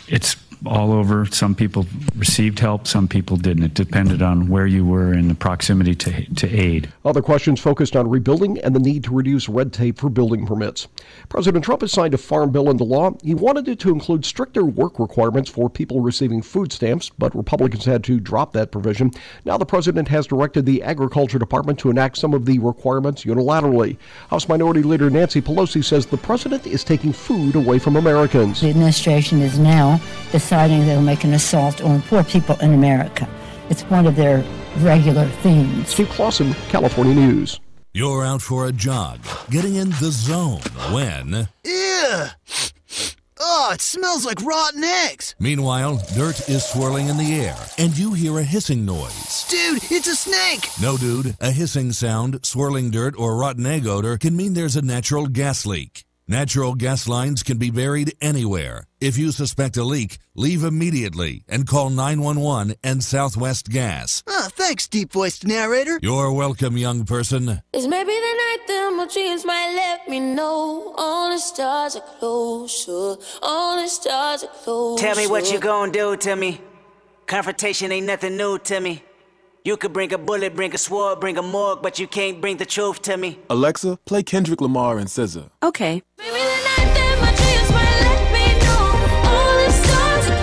it's all over. Some people received help, some people didn't. It depended on where you were in the proximity to aid. Other questions focused on rebuilding and the need to reduce red tape for building permits. President Trump has signed a farm bill into law. He wanted it to include stricter work requirements for people receiving food stamps, but Republicans had to drop that provision. Now the president has directed the Agriculture Department to enact some of the requirements unilaterally. House Minority Leader Nancy Pelosi says the president is taking food away from Americans. The administration is now deciding they'll make an assault on poor people in America. It's one of their regular themes. Steve Clausen, California News. You're out for a jog, getting in the zone when... Ew! Oh, it smells like rotten eggs. Meanwhile, dirt is swirling in the air, and you hear a hissing noise. Dude, it's a snake! No, dude. A hissing sound, swirling dirt, or rotten egg odor can mean there's a natural gas leak. Natural gas lines can be buried anywhere. If you suspect a leak, leave immediately and call 911 and Southwest Gas. Oh, thanks, deep-voiced narrator. You're welcome, young person. It's maybe the night that my dreams might let me know. All the stars are closer. All the stars are closer. Tell me what you gonna do to me. Confrontation ain't nothing new to me. You could bring a bullet, bring a sword, bring a morgue, but you can't bring the truth to me. Alexa, play Kendrick Lamar and SZA. Okay. Maybe the night that my dreams might let me know. All the stars are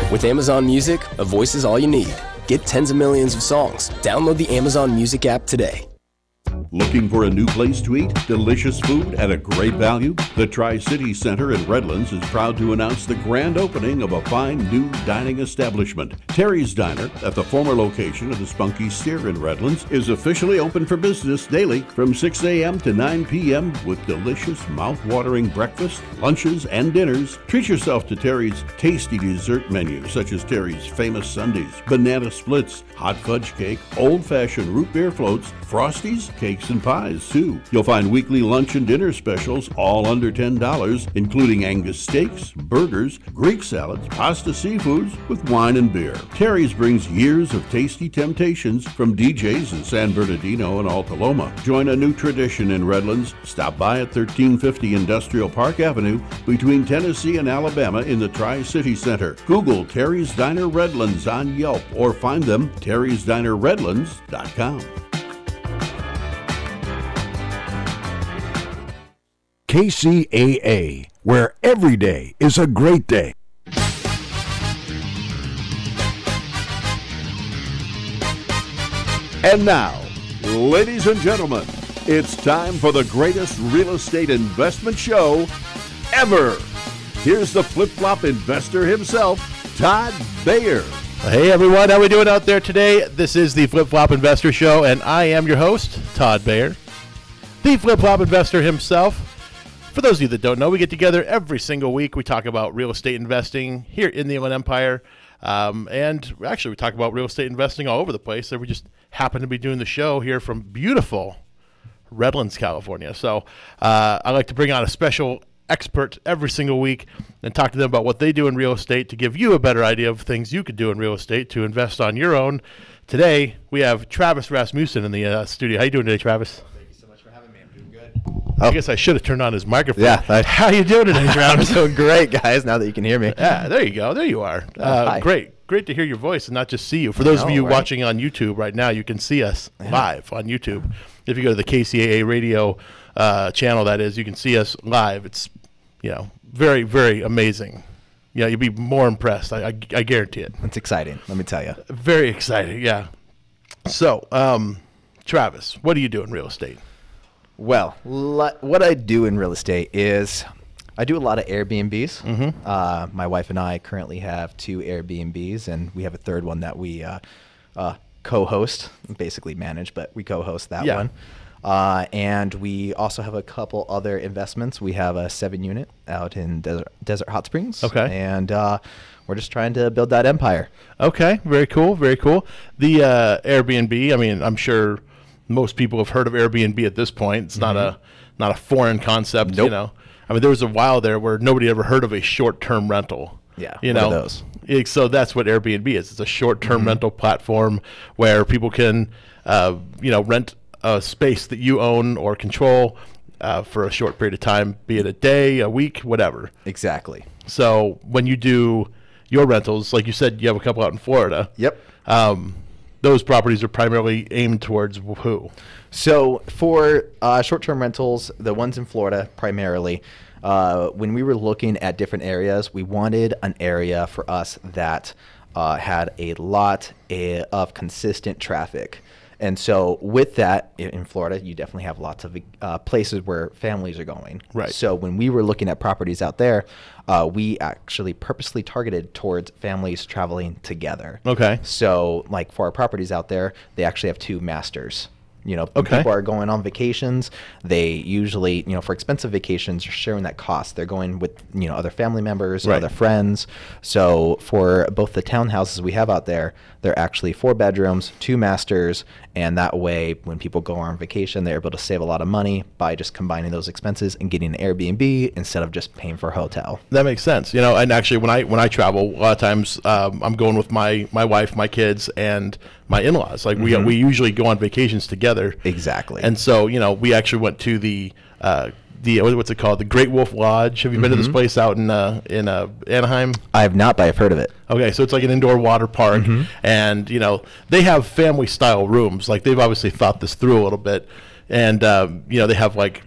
closer. With Amazon Music, a voice is all you need. Get tens of millions of songs. Download the Amazon Music app today. Looking for a new place to eat? Delicious food at a great value? The Tri-City Center in Redlands is proud to announce the grand opening of a fine new dining establishment. Terry's Diner, at the former location of the Spunky Steer in Redlands, is officially open for business daily from 6 a.m. to 9 p.m. with delicious, mouth-watering breakfast, lunches, and dinners. Treat yourself to Terry's tasty dessert menu, such as Terry's famous sundaes, banana splits, hot fudge cake, old-fashioned root beer floats, frosties, cakes, and pies, too. You'll find weekly lunch and dinner specials, all under $10, including Angus steaks, burgers, Greek salads, pasta seafoods, with wine and beer. Terry's brings years of tasty temptations from DJs in San Bernardino and Alta Loma. Join a new tradition in Redlands. Stop by at 1350 Industrial Park Avenue between Tennessee and Alabama in the Tri-City Center. Google Terry's Diner Redlands on Yelp or find them terrysdinerredlands.com. KCAA, where every day is a great day. And now, ladies and gentlemen, it's time for the greatest real estate investment show ever. Here's the flip-flop investor himself, Todd Bayer. Hey everyone, how we doing out there today? This is the Flip-Flop Investor Show, and I am your host, Todd Bayer, the Flip-Flop Investor himself. For those of you that don't know, we get together every single week. We talk about real estate investing here in the Inland Empire, and actually we talk about real estate investing all over the place. So we just happen to be doing the show here from beautiful Redlands, California. So I like to bring on a special expert every single week and talk to them about what they do in real estate to give you a better idea of things you could do in real estate to invest on your own. Today, we have Travis Rasmussen in the studio. How you doing today, Travis? Thank you so much for having me. I'm doing good. I guess I should have turned on his microphone. Yeah. How you doing today, Travis? I'm doing great, guys, now that you can hear me. Yeah, there you go. There you are. Hi. Great to hear your voice and not just see you. For those of you watching on YouTube right now, you can see us live on YouTube. If you go to the KCAA radio channel, that is, you can see us live. It's, very, very amazing. Yeah, you'll be more impressed. I guarantee it. It's exciting, let me tell you. Very exciting, yeah. So, Travis, what do you do in real estate? Well, what I do in real estate is I do a lot of Airbnbs. Mm-hmm. My wife and I currently have 2 Airbnbs, and we have a third one that we co-host, basically manage, but we co-host that one. And we also have a couple other investments. We have a 7-unit out in Desert Hot Springs. Okay. And we're just trying to build that empire. Okay, very cool, very cool. The Airbnb, I mean, I'm sure most people have heard of Airbnb at this point. It's not a foreign concept, Nope. I mean, there was a while there where nobody ever heard of a short-term rental. Yeah, what are those? So that's what Airbnb is. It's a short-term rental platform where people can, rent a space that you own or control for a short period of time, be it a day, a week, whatever. Exactly. So when you do your rentals, like you said, you have a couple out in Florida. Yep. Those properties are primarily aimed towards who? So for short-term rentals, the ones in Florida primarily, when we were looking at different areas, we wanted an area for us that had a lot of consistent traffic. And so with that, in Florida, you definitely have lots of places where families are going. Right. So when we were looking at properties out there, we actually purposely targeted towards families traveling together. Okay. So like for our properties out there, they actually have 2 masters. You know, Okay. people are going on vacations. They usually, you know, for expensive vacations, are sharing that cost. They're going with, you know, other family members, Right. other friends. So for both the townhouses we have out there, they're actually 4 bedrooms, 2 masters, and that way, when people go on vacation, they're able to save a lot of money by just combining those expenses and getting an Airbnb instead of just paying for a hotel. That makes sense. You know, and actually when I travel, a lot of times I'm going with my wife, my kids, and my in-laws. Like we usually go on vacations together. Exactly. And so, you know, we actually went to the what's it called? The Great Wolf Lodge. Have you been to this place out in Anaheim? I have not, but I've heard of it. Okay, so it's like an indoor water park, and you know they have family style rooms. Like they've obviously thought this through a little bit, and you know they have like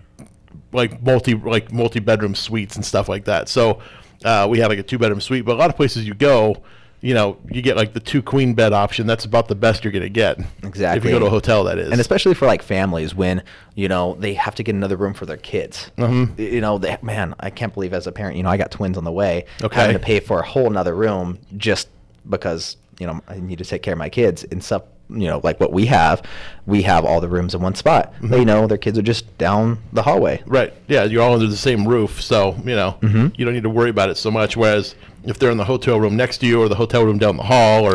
multi bedroom suites and stuff like that. So we had like a 2-bedroom suite, but a lot of places you go, you know, you get like the 2 queen bed option. That's about the best you're going to get. Exactly. If you go to a hotel, that is. And especially for like families when, you know, they have to get another room for their kids. You know, man, I can't believe as a parent, you know, I got twins on the way, having to pay for a whole nother room just because, you know, I need to take care of my kids and stuff. You know, like what we have all the rooms in one spot. They know their kids are just down the hallway. Right. Yeah, you're all under the same roof, so, you know, you don't need to worry about it so much. Whereas if they're in the hotel room next to you or the hotel room down the hall or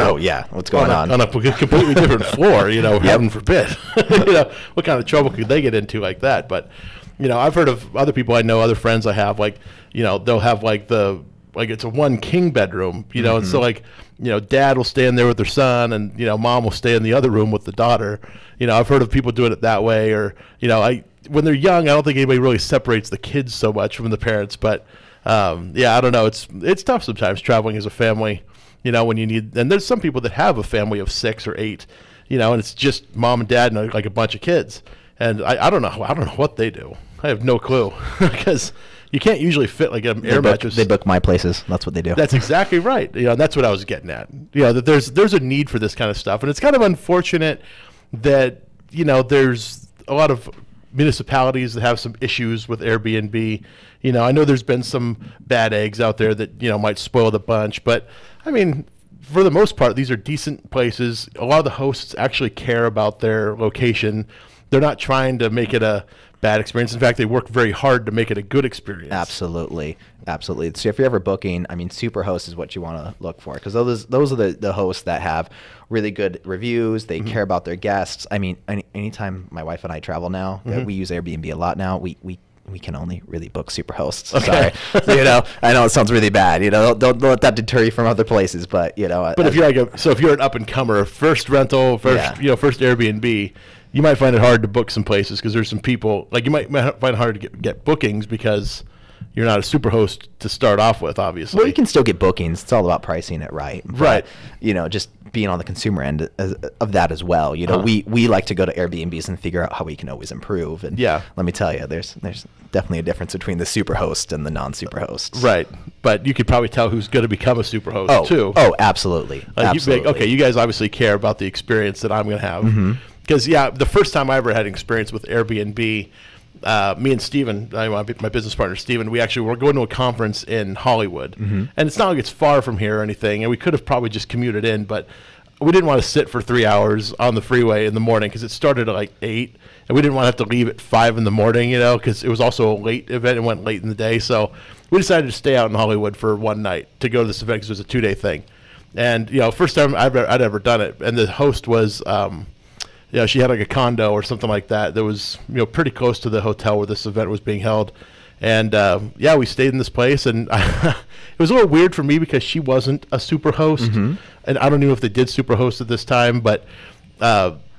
what's going on a completely different floor, you know, heaven forbid. You know, what kind of trouble could they get into like that? But, you know, I've heard of other people I know, other friends I have, like, you know, they'll have like it's a 1 king bedroom, you know, and so like, you know, dad will stay in there with their son and, you know, mom will stay in the other room with the daughter. You know, I've heard of people doing it that way, or, you know, when they're young, I don't think anybody really separates the kids so much from the parents, but yeah, I don't know. It's tough sometimes traveling as a family, you know, when you need, and there's some people that have a family of 6 or 8, you know, and it's just mom and dad and like a bunch of kids. And I don't know what they do. I have no clue because you can't usually fit like an air mattress. They book my places. That's what they do. That's exactly right. You know, and that's what I was getting at. You know, that there's a need for this kind of stuff, and it's kind of unfortunate that, you know, there's a lot of municipalities that have some issues with Airbnb. You know, I know there's been some bad eggs out there that, you know, might spoil the bunch, but I mean, for the most part, these are decent places. A lot of the hosts actually care about their location. They're not trying to make it a bad experience. In fact, they work very hard to make it a good experience. Absolutely. So if you're ever booking, I mean, Superhost is what you want to look for, because those are the hosts that have really good reviews. They care about their guests. I mean, anytime my wife and I travel now, we use Airbnb a lot now. We can only really book Superhosts. Okay. Sorry. You know, I know it sounds really bad. You know, don't let that deter you from other places. But you know, but if you're if you're an up and comer, first rental, first Airbnb, you might find it hard to book some places because there's some people, like you might find it hard to get bookings because you're not a Superhost to start off with, obviously. Well, you can still get bookings. It's all about pricing it right. Right. You know, just being on the consumer end of that as well. You know, we like to go to Airbnbs and figure out how we can always improve. And let me tell you, there's definitely a difference between the Superhost and the non-Superhosts. Right. But you could probably tell who's going to become a Superhost too. Oh, absolutely. Absolutely. You guys obviously care about the experience that I'm going to have. Because, the first time I ever had experience with Airbnb, me and Steven, my business partner Steven, we actually were going to a conference in Hollywood. And it's not like it's far from here or anything, and we could have probably just commuted in, but we didn't want to sit for 3 hours on the freeway in the morning because it started at like 8, and we didn't want to have to leave at 5 in the morning, you know, because it was also a late event and went late in the day. So we decided to stay out in Hollywood for one night to go to this event because it was a 2-day thing. And, you know, first time I'd ever done it, and the host was... she had like a condo or something like that was, you know, pretty close to the hotel where this event was being held. And, we stayed in this place. And it was a little weird for me because she wasn't a Superhost. And I don't know if they did Superhost at this time. But,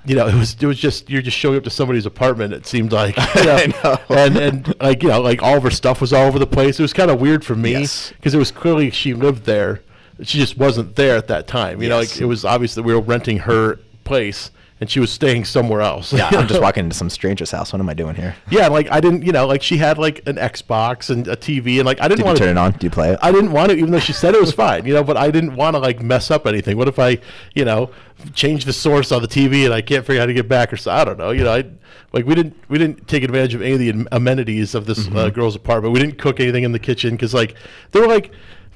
it was just you're just showing up to somebody's apartment. It seemed like, I know. and like like all of her stuff was all over the place. It was kind of weird for me because it was clearly she lived there. She just wasn't there at that time. Like it was obvious that we were renting her place and she was staying somewhere else. Yeah, I'm just walking into some stranger's house. What am I doing here? Yeah, like I didn't, like she had like an Xbox and a TV, and like I didn't want to turn it on. Do you play it? I didn't want to, even though she said it was fine, but I didn't want to like mess up anything. What if I, change the source on the TV and I can't figure out how to get back, or so I don't know. We didn't take advantage of any of the amenities of this girl's apartment. We didn't cook anything in the kitchen because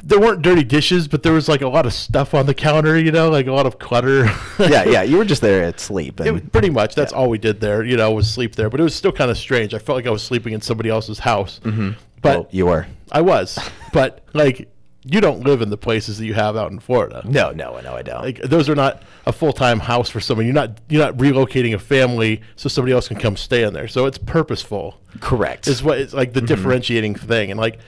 there weren't dirty dishes, but there was like a lot of stuff on the counter, like a lot of clutter. yeah. You were just there to sleep. Pretty much. That's all we did there, was sleep there. But it was still kind of strange. I felt like I was sleeping in somebody else's house. Mm-hmm. But well, you were. I was. But like, you don't live in the places that you have out in Florida. No, I don't. Like, those are not a full-time house for someone. You're not relocating a family so somebody else can come stay in there. So it's purposeful. Correct. Is what it's like the differentiating thing. And like,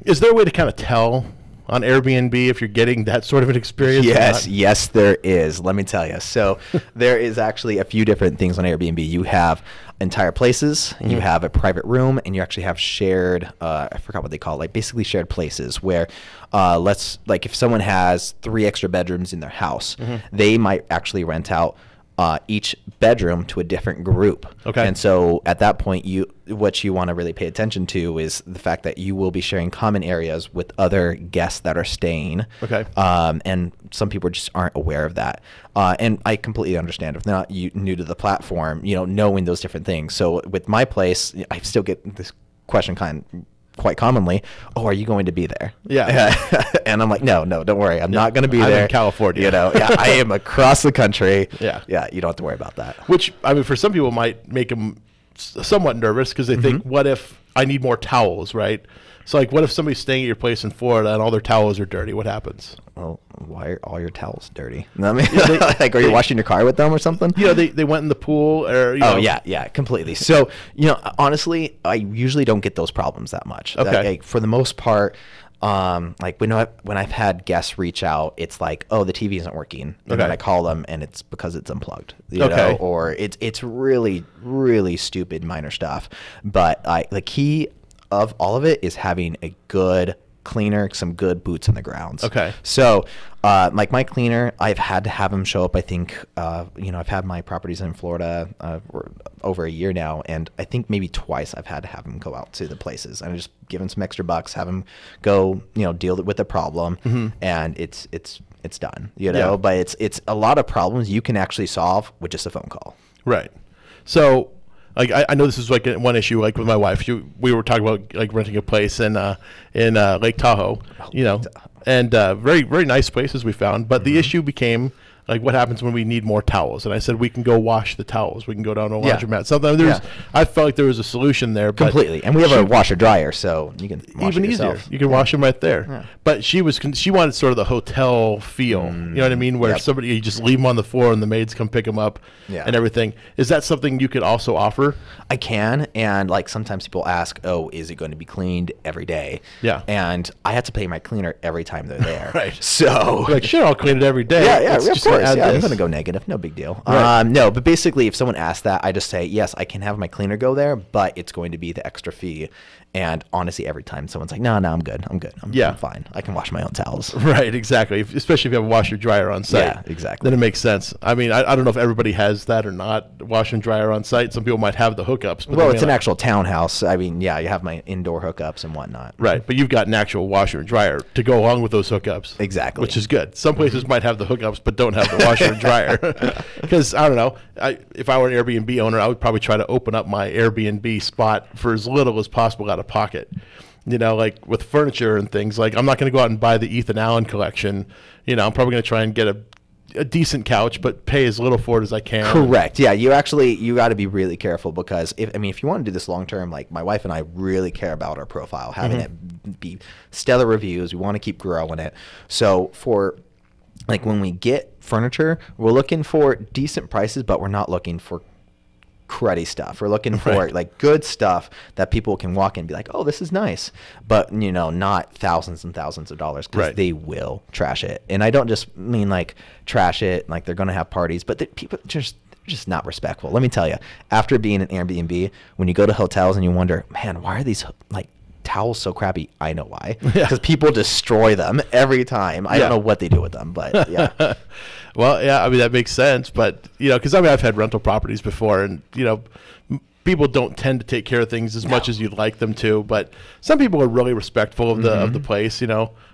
is there a way to kind of tell on Airbnb if you're getting that sort of an experience? Yes, there is. Let me tell you. So there is actually a few different things on Airbnb. You have entire places, and you have a private room, and you actually have shared, I forgot what they call it, like basically shared places where if someone has 3 extra bedrooms in their house, they might actually rent out each bedroom to a different group. Okay. And so at that point, what you want to really pay attention to is the fact that you will be sharing common areas with other guests that are staying. Okay. And some people just aren't aware of that. And I completely understand if they're not new to the platform, knowing those different things. So with my place, I still get this question quite commonly, are you going to be there? Yeah. And I'm like, no, don't worry. I'm not going to be there. I'm in California. I am across the country. Yeah. You don't have to worry about that. Which, I mean, for some people might make them somewhat nervous because they think, what if I need more towels, right? So, like, what if somebody's staying at your place in Florida and all their towels are dirty? What happens? Well, why are all your towels dirty? I mean, are you washing your car with them or something? They went in the pool or, yeah, completely. So, honestly, I usually don't get those problems that much. Okay. For the most part, like when I've had guests reach out, it's like, oh, the TV isn't working, and then I call them and it's because it's unplugged, or it's really, really stupid minor stuff. But the key of all of it is having a good cleaner, some good boots on the grounds. Okay. So, like my cleaner, I've had to have him show up. I think, I've had my properties in Florida for over a year now, and I think maybe twice I've had to have him go out to the places and just give him some extra bucks, have him go, deal with the problem, and it's done. But it's a lot of problems you can actually solve with just a phone call. Right. So, like, I know this is like one issue, like with my wife. We were talking about like renting a place in Lake Tahoe, and very, very nice places we found. But the issue became like, what happens when we need more towels? And I said, we can go wash the towels. We can go down to a laundromat. Something. I felt like there was a solution there. But completely. And we have a washer dryer, so you can wash even it easier. yourself. You can wash them right there. Yeah. But she wanted sort of the hotel feel. You know what I mean? Where somebody, you just leave them on the floor and the maids come pick them up and everything. Is that something you could also offer? I can. And like sometimes people ask, oh, is it going to be cleaned every day? Yeah. And I have to pay my cleaner every time they're there. Right. So like, sure, I'll clean it every day. Yeah, of course. I'm going to go negative. No big deal. Right. No, but basically if someone asks that, I just say, yes, I can have my cleaner go there, but it's going to be the extra fee. And honestly, every time someone's like, no, I'm good. I'm fine. I can wash my own towels. Right, exactly. Especially if you have a washer dryer on site. Yeah, exactly. Then it makes sense. I mean, I don't know if everybody has that or not, washer and dryer on site. Some people might have the hookups. But it's an actual townhouse. I mean, you have my indoor hookups and whatnot. Right, but you've got an actual washer and dryer to go along with those hookups. Exactly. Which is good. Some places might have the hookups but don't have the washer and dryer. Because, I don't know, if I were an Airbnb owner, I would probably try to open up my Airbnb spot for as little as possible out of pocket. Like with furniture and things, like I'm not going to go out and buy the Ethan Allen collection. I'm probably going to try and get a decent couch, but pay as little for it as I can. Correct. Yeah, you got to be really careful because if you want to do this long term, like my wife and I really care about our profile, having it be stellar reviews. We want to keep growing it. So for like when we get furniture, we're looking for decent prices, but we're not looking for cruddy stuff. We're looking for like good stuff that people can walk in and be like, oh, this is nice, but not thousands and thousands of dollars, because they will trash it. And I don't just mean like trash it like they're going to have parties, but people just just not respectful. Let me tell you, after being an Airbnb, when you go to hotels and you wonder, man, why are these like towels so crappy? I know why. Because people destroy them every time. I don't know what they do with them, but yeah. Well, yeah, I mean, that makes sense. But, because I mean, I've had rental properties before, and, people don't tend to take care of things as much as you'd like them to. But some people are really respectful of the place.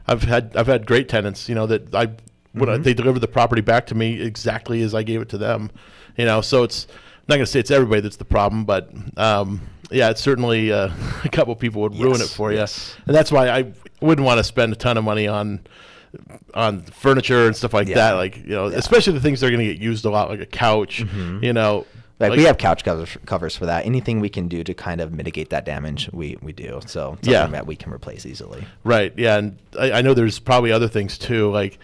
I've had great tenants, that when they deliver the property back to me exactly as I gave it to them. So it's I'm not going to say it's everybody that's the problem, but it's certainly a couple people would ruin it for you, and that's why I wouldn't want to spend a ton of money on furniture and stuff like that. Like especially the things that are going to get used a lot, like a couch. Like we have couch covers for that. Anything we can do to kind of mitigate that damage, we do. So something that we can replace easily. Right. Yeah, and I know there's probably other things too, like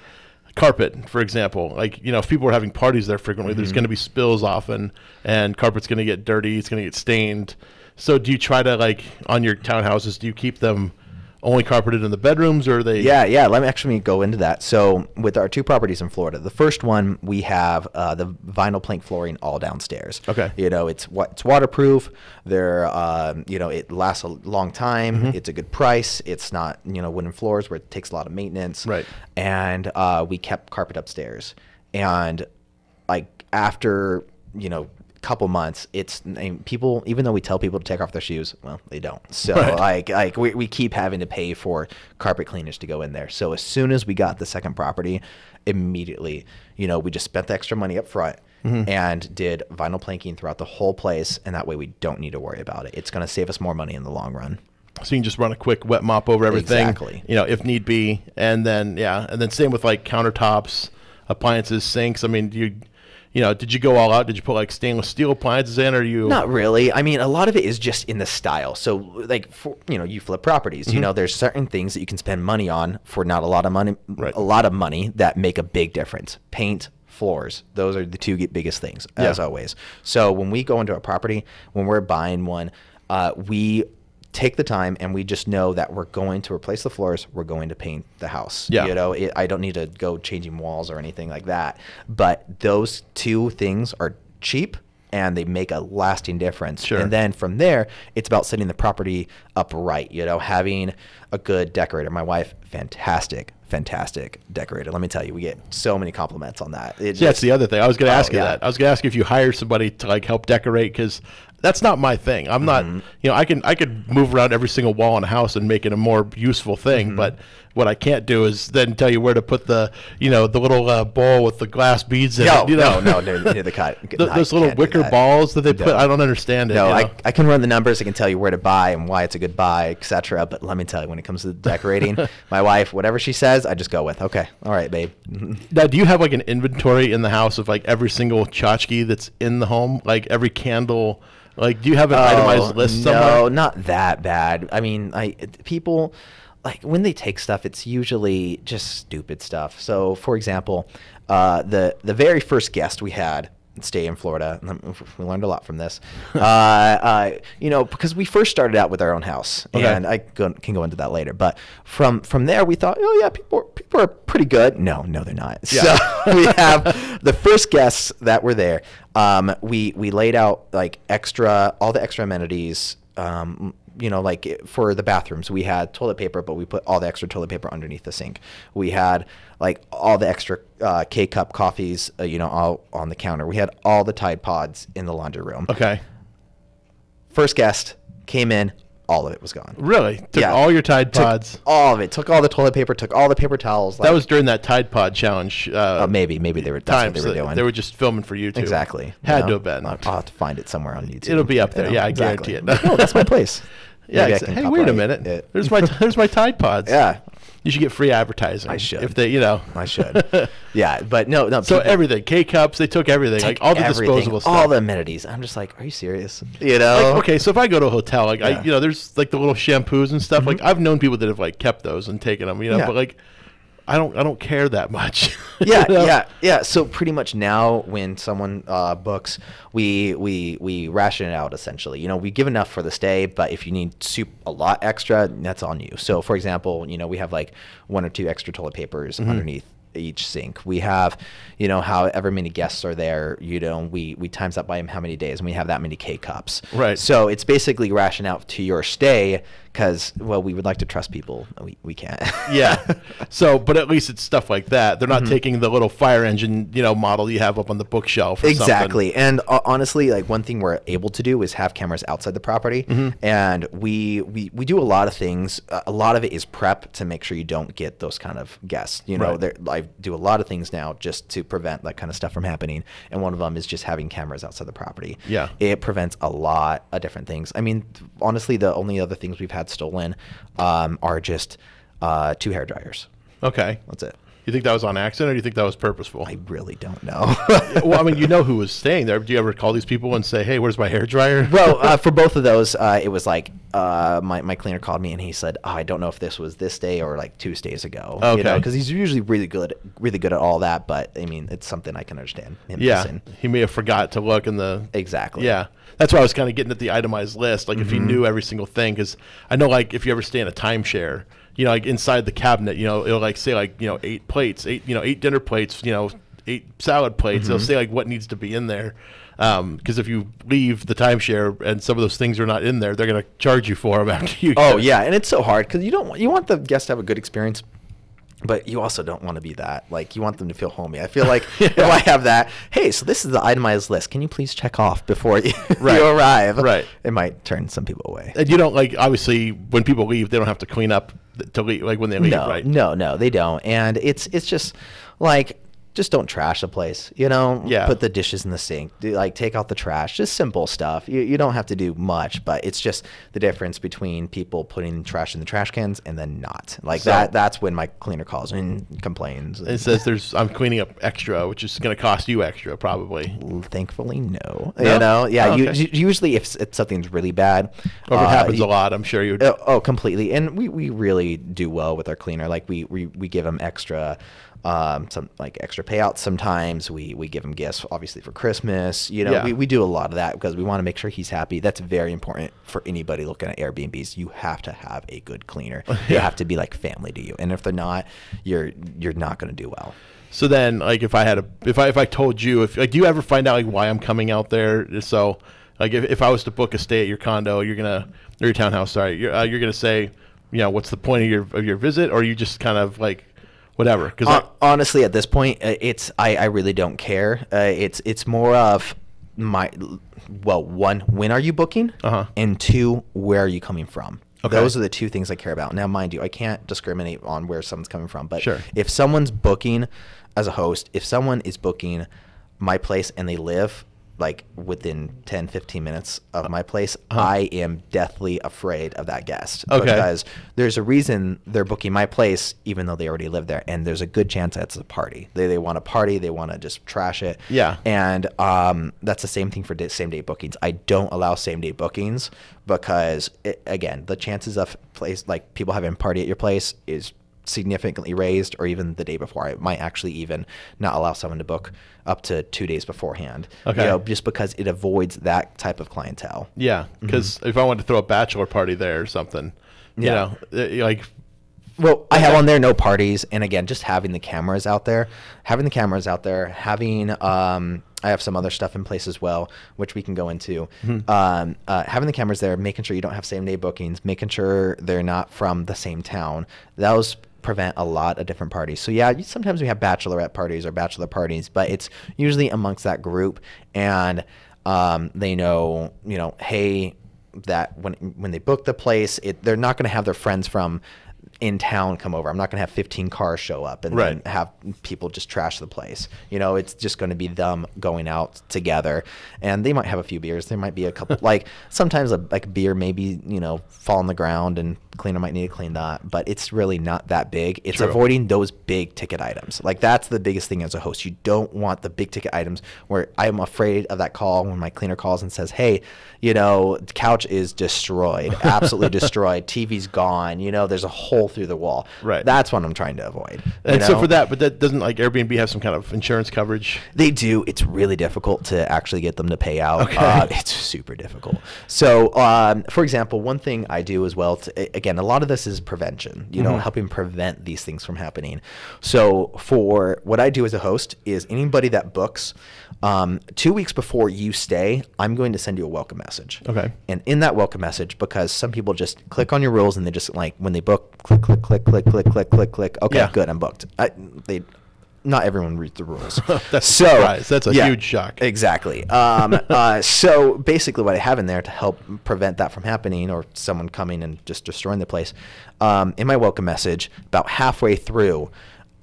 carpet, for example. Like, if people are having parties there frequently, there's going to be spills often, and carpet's going to get dirty, it's going to get stained. So do you try to, like, on your townhouses, do you keep them only carpeted in the bedrooms, or are they? Yeah. Let me actually go into that. So with our 2 properties in Florida, the first one, we have the vinyl plank flooring all downstairs. Okay. It's waterproof. It lasts a long time. It's a good price. It's not, wooden floors where it takes a lot of maintenance. Right. And we kept carpet upstairs. And like after, couple months, people, even though we tell people to take off their shoes, well, they don't. So we keep having to pay for carpet cleaners to go in there. So as soon as we got the second property, immediately, we just spent the extra money up front and did vinyl planking throughout the whole place, and that way we don't need to worry about it. It's going to save us more money in the long run. So you can just run a quick wet mop over everything, exactly. If need be, and then same with like countertops, appliances, sinks. I mean, did you go all out? Did you put like stainless steel appliances in, or you? Not really. I mean, a lot of it is just in the style. So like, you flip properties, there's certain things that you can spend money on for not a lot of money, a lot of money that make a big difference. Paint, floors, those are the 2 biggest things, as always. So when we go into a property, when we're buying one, we take the time and we just know that we're going to replace the floors, we're going to paint the house. I don't need to go changing walls or anything like that. But those 2 things are cheap and they make a lasting difference. Sure. And then from there, it's about setting the property up right, having a good decorator. My wife, fantastic decorator. Let me tell you, we get so many compliments on that. That's the other thing. I was going to ask you that. I was going to ask you if you hire somebody to like help decorate, because that's not my thing. I'm not, I could move around every single wall in a house and make it a more useful thing, but what I can't do is then tell you where to put the, the little bowl with the glass beads in it. No, near the cut. Those little wicker balls that they put, I don't understand it. No, I can run the numbers. I can tell you where to buy and why it's a good buy, etc. But let me tell you, when it comes to decorating, my wife, whatever she says, I just go with. Okay, all right, babe. Now, do you have like an inventory in the house of like every single tchotchke that's in the home, like every candle? Like, do you have an itemized list somewhere? No, not that bad. I mean, people, like, when they take stuff, it's usually just stupid stuff. So, for example, the very first guest we had stay in Florida, we learned a lot from this, because we first started out with our own house, and I can go into that later. But from there, we thought, oh yeah, people are pretty good. No, they're not. Yeah. So we have the first guests that were there. We laid out like all the extra amenities. Like for the bathrooms, we had toilet paper, but we put all the extra toilet paper underneath the sink. We had like all the extra K-cup coffees, all on the counter. We had all the Tide Pods in the laundry room. Okay. First guest came in, all of it was gone. Really? Took all your Tide Pods? Took all of it. Took all the toilet paper, took all the paper towels. That was during that Tide Pod challenge. Maybe they were, that's what they were doing. They were just filming for YouTube. Exactly. Had to have been. I'll have to find it somewhere on YouTube. It'll be up there. Yeah, I guarantee it. No, that's my place. Yeah. Hey, wait a minute. There's my Tide Pods. Yeah. You should get free advertising. I should. If they, I should. Yeah, but no. So everything, K-cups, they took everything, like all the disposable stuff. All the amenities. I'm just like, are you serious? Like, okay, so if I go to a hotel, like there's like the little shampoos and stuff. Like I've known people that have like kept those and taken them, but like I don't care that much. Yeah. So pretty much now, when someone books, we ration it out essentially. We give enough for the stay, but if you need a lot extra, that's on you. So for example, we have like 1 or 2 extra toilet papers underneath each sink. We have, you know, however many guests are there, you know, we times that by how many days, and we have that many K-cups. Right. So it's basically rationed out to your stay because, well, we would like to trust people. We can't. Yeah. So, but at least it's stuff like that. They're not taking the little fire engine, you know, model you have up on the bookshelf or exactly. something. And honestly, like one thing we're able to do is have cameras outside the property. And we do a lot of things. A lot of it is prep to make sure you don't get those kind of guests. You know, I do a lot of things now just to prevent that kind of stuff from happening. And one of them is just having cameras outside the property. Yeah. It prevents a lot of different things. I mean, honestly, the only other things we've had stolen are just 2 hair dryers. Okay. That's it. You think that was on accident, or do you think that was purposeful? I really don't know. Well, I mean, you know who was staying there. Do you ever call these people and say, "Hey, where's my hair dryer?" Well, for both of those, it was like my cleaner called me and he said, I don't know if this was this day or like 2 days ago. Okay. You know, because he's usually really good at all that. But I mean, it's something I can understand him missing. He may have forgot to look in the exactly. Yeah, that's why I was kind of getting at the itemized list. Like if he knew every single thing, because I know like if you ever stay in a timeshare. You know, like inside the cabinet, you know, it'll like say like, you know, 8 plates, 8 dinner plates, you know, 8 salad plates. It'll say like what needs to be in there. Because if you leave the timeshare and some of those things are not in there, they're going to charge you for them after you. Oh yeah, and it's so hard because you want the guests to have a good experience. But you also don't want to be that. Like, you want them to feel homey. I feel like if I have that, hey, so this is the itemized list. Can you please check off before you, you arrive? Right. It might turn some people away. And you don't, like, obviously, when people leave, they don't have to clean up to leave, like, when they leave, right? No, they don't. And it's just, like, just don't trash the place, you know? Yeah. Put the dishes in the sink. Take out the trash. Just simple stuff. You don't have to do much, but it's just the difference between people putting trash in the trash cans and then not. Like, that's when my cleaner calls and complains. It says I'm cleaning up extra, which is going to cost you extra, probably. Thankfully, no. You know? Yeah, okay. Usually if something's really bad. Or if it happens a lot, I'm sure you would. Oh, completely. And we really do well with our cleaner. Like, we give them extra... some like extra payouts sometimes. We give him gifts, obviously, for Christmas. You know, we do a lot of that because we want to make sure he's happy. That's very important for anybody looking at Airbnbs. You have to have a good cleaner. They have to be like family to you. And if they're not, you're not going to do well. So then, like, if I told you, do you ever find out like why I'm coming out there? So, like, if I was to book a stay at your condo, or your townhouse, sorry, you're gonna say, you know, what's the point of your visit, or you just kind of like. Whatever. Because honestly, at this point, I really don't care. It's more of one, when are you booking? And 2, where are you coming from? Okay. Those are the 2 things I care about. Now, mind you, I can't discriminate on where someone's coming from. But if someone's booking as a host, if someone is booking my place and they live like within 10, 15 minutes of my place, I am deathly afraid of that guest. Okay. Because there's a reason they're booking my place, even though they already live there. And there's a good chance that it's a party. They want to party. They want to just trash it. Yeah. And that's the same thing for same-day bookings. I don't allow same-day bookings because, again, the chances of like people having a party at your place is significantly raised, or even the day before. I might actually even not allow someone to book up to 2 days beforehand. Okay. You know, just because it avoids that type of clientele. Yeah, because if I wanted to throw a bachelor party there or something, you know, like. Well, I have on there no parties, and again, just having the cameras out there, having I have some other stuff in place as well, which we can go into. Having the cameras there, making sure you don't have same-day bookings, making sure they're not from the same town. Those prevent a lot of different parties. So yeah, sometimes we have bachelorette parties or bachelor parties, but it's usually amongst that group, and they know, hey, that when they book the place, they're not going to have their friends from in town come over. I'm not going to have 15 cars show up and then have people just trash the place. It's just going to be them going out together, and they might have a few beers. There might be a couple, like sometimes a beer maybe, fall on the ground and cleaner might need to clean that, but it's really not that big. It's avoiding those big ticket items. Like, that's the biggest thing as a host. You don't want the big ticket items where I'm afraid of that call when my cleaner calls and says, hey, the couch is destroyed, absolutely destroyed. TV's gone. There's a whole hole through the wall. Right. That's what I'm trying to avoid. And so for that, but that doesn't like Airbnb have some kind of insurance coverage? They do. It's really difficult to actually get them to pay out. Okay. It's super difficult. So, for example, one thing I do as well, again, a lot of this is prevention, helping prevent these things from happening. So for what I do as a host is anybody that books 2 weeks before you stay, I'm going to send you a welcome message. Okay. And in that welcome message, because some people just click on your rules and they just like, when they book, click, click, click, click, click, click, click, click. Okay, good, I'm booked. Not everyone reads the rules. That's a surprise. That's a huge shock. Exactly. So basically what I have in there to help prevent that from happening or someone coming and just destroying the place, in my welcome message, about halfway through,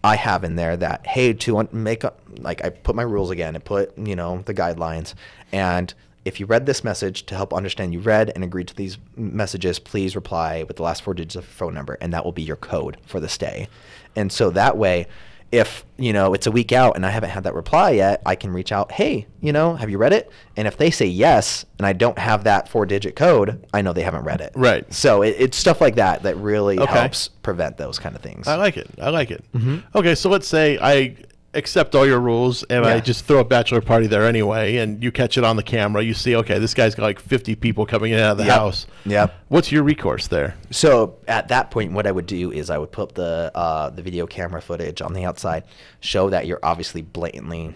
I have in there that, hey, I put my rules again and put, the guidelines. And if you read this message, to help understand you read and agreed to these messages, please reply with the last 4 digits of your phone number, and that will be your code for the stay. And so that way, if, it's a week out and I haven't had that reply yet, I can reach out, hey, have you read it? And if they say yes, and I don't have that 4-digit code, I know they haven't read it. Right. So it's stuff like that that really helps prevent those kind of things. I like it. Mm-hmm. Okay, so let's say I accept all your rules and I just throw a bachelor party there anyway, and you catch it on the camera. You see, okay, this guy's got like 50 people coming in and out of the house. Yep. What's your recourse there? So at that point, what I would do is I would put the video camera footage on the outside, show that you're obviously blatantly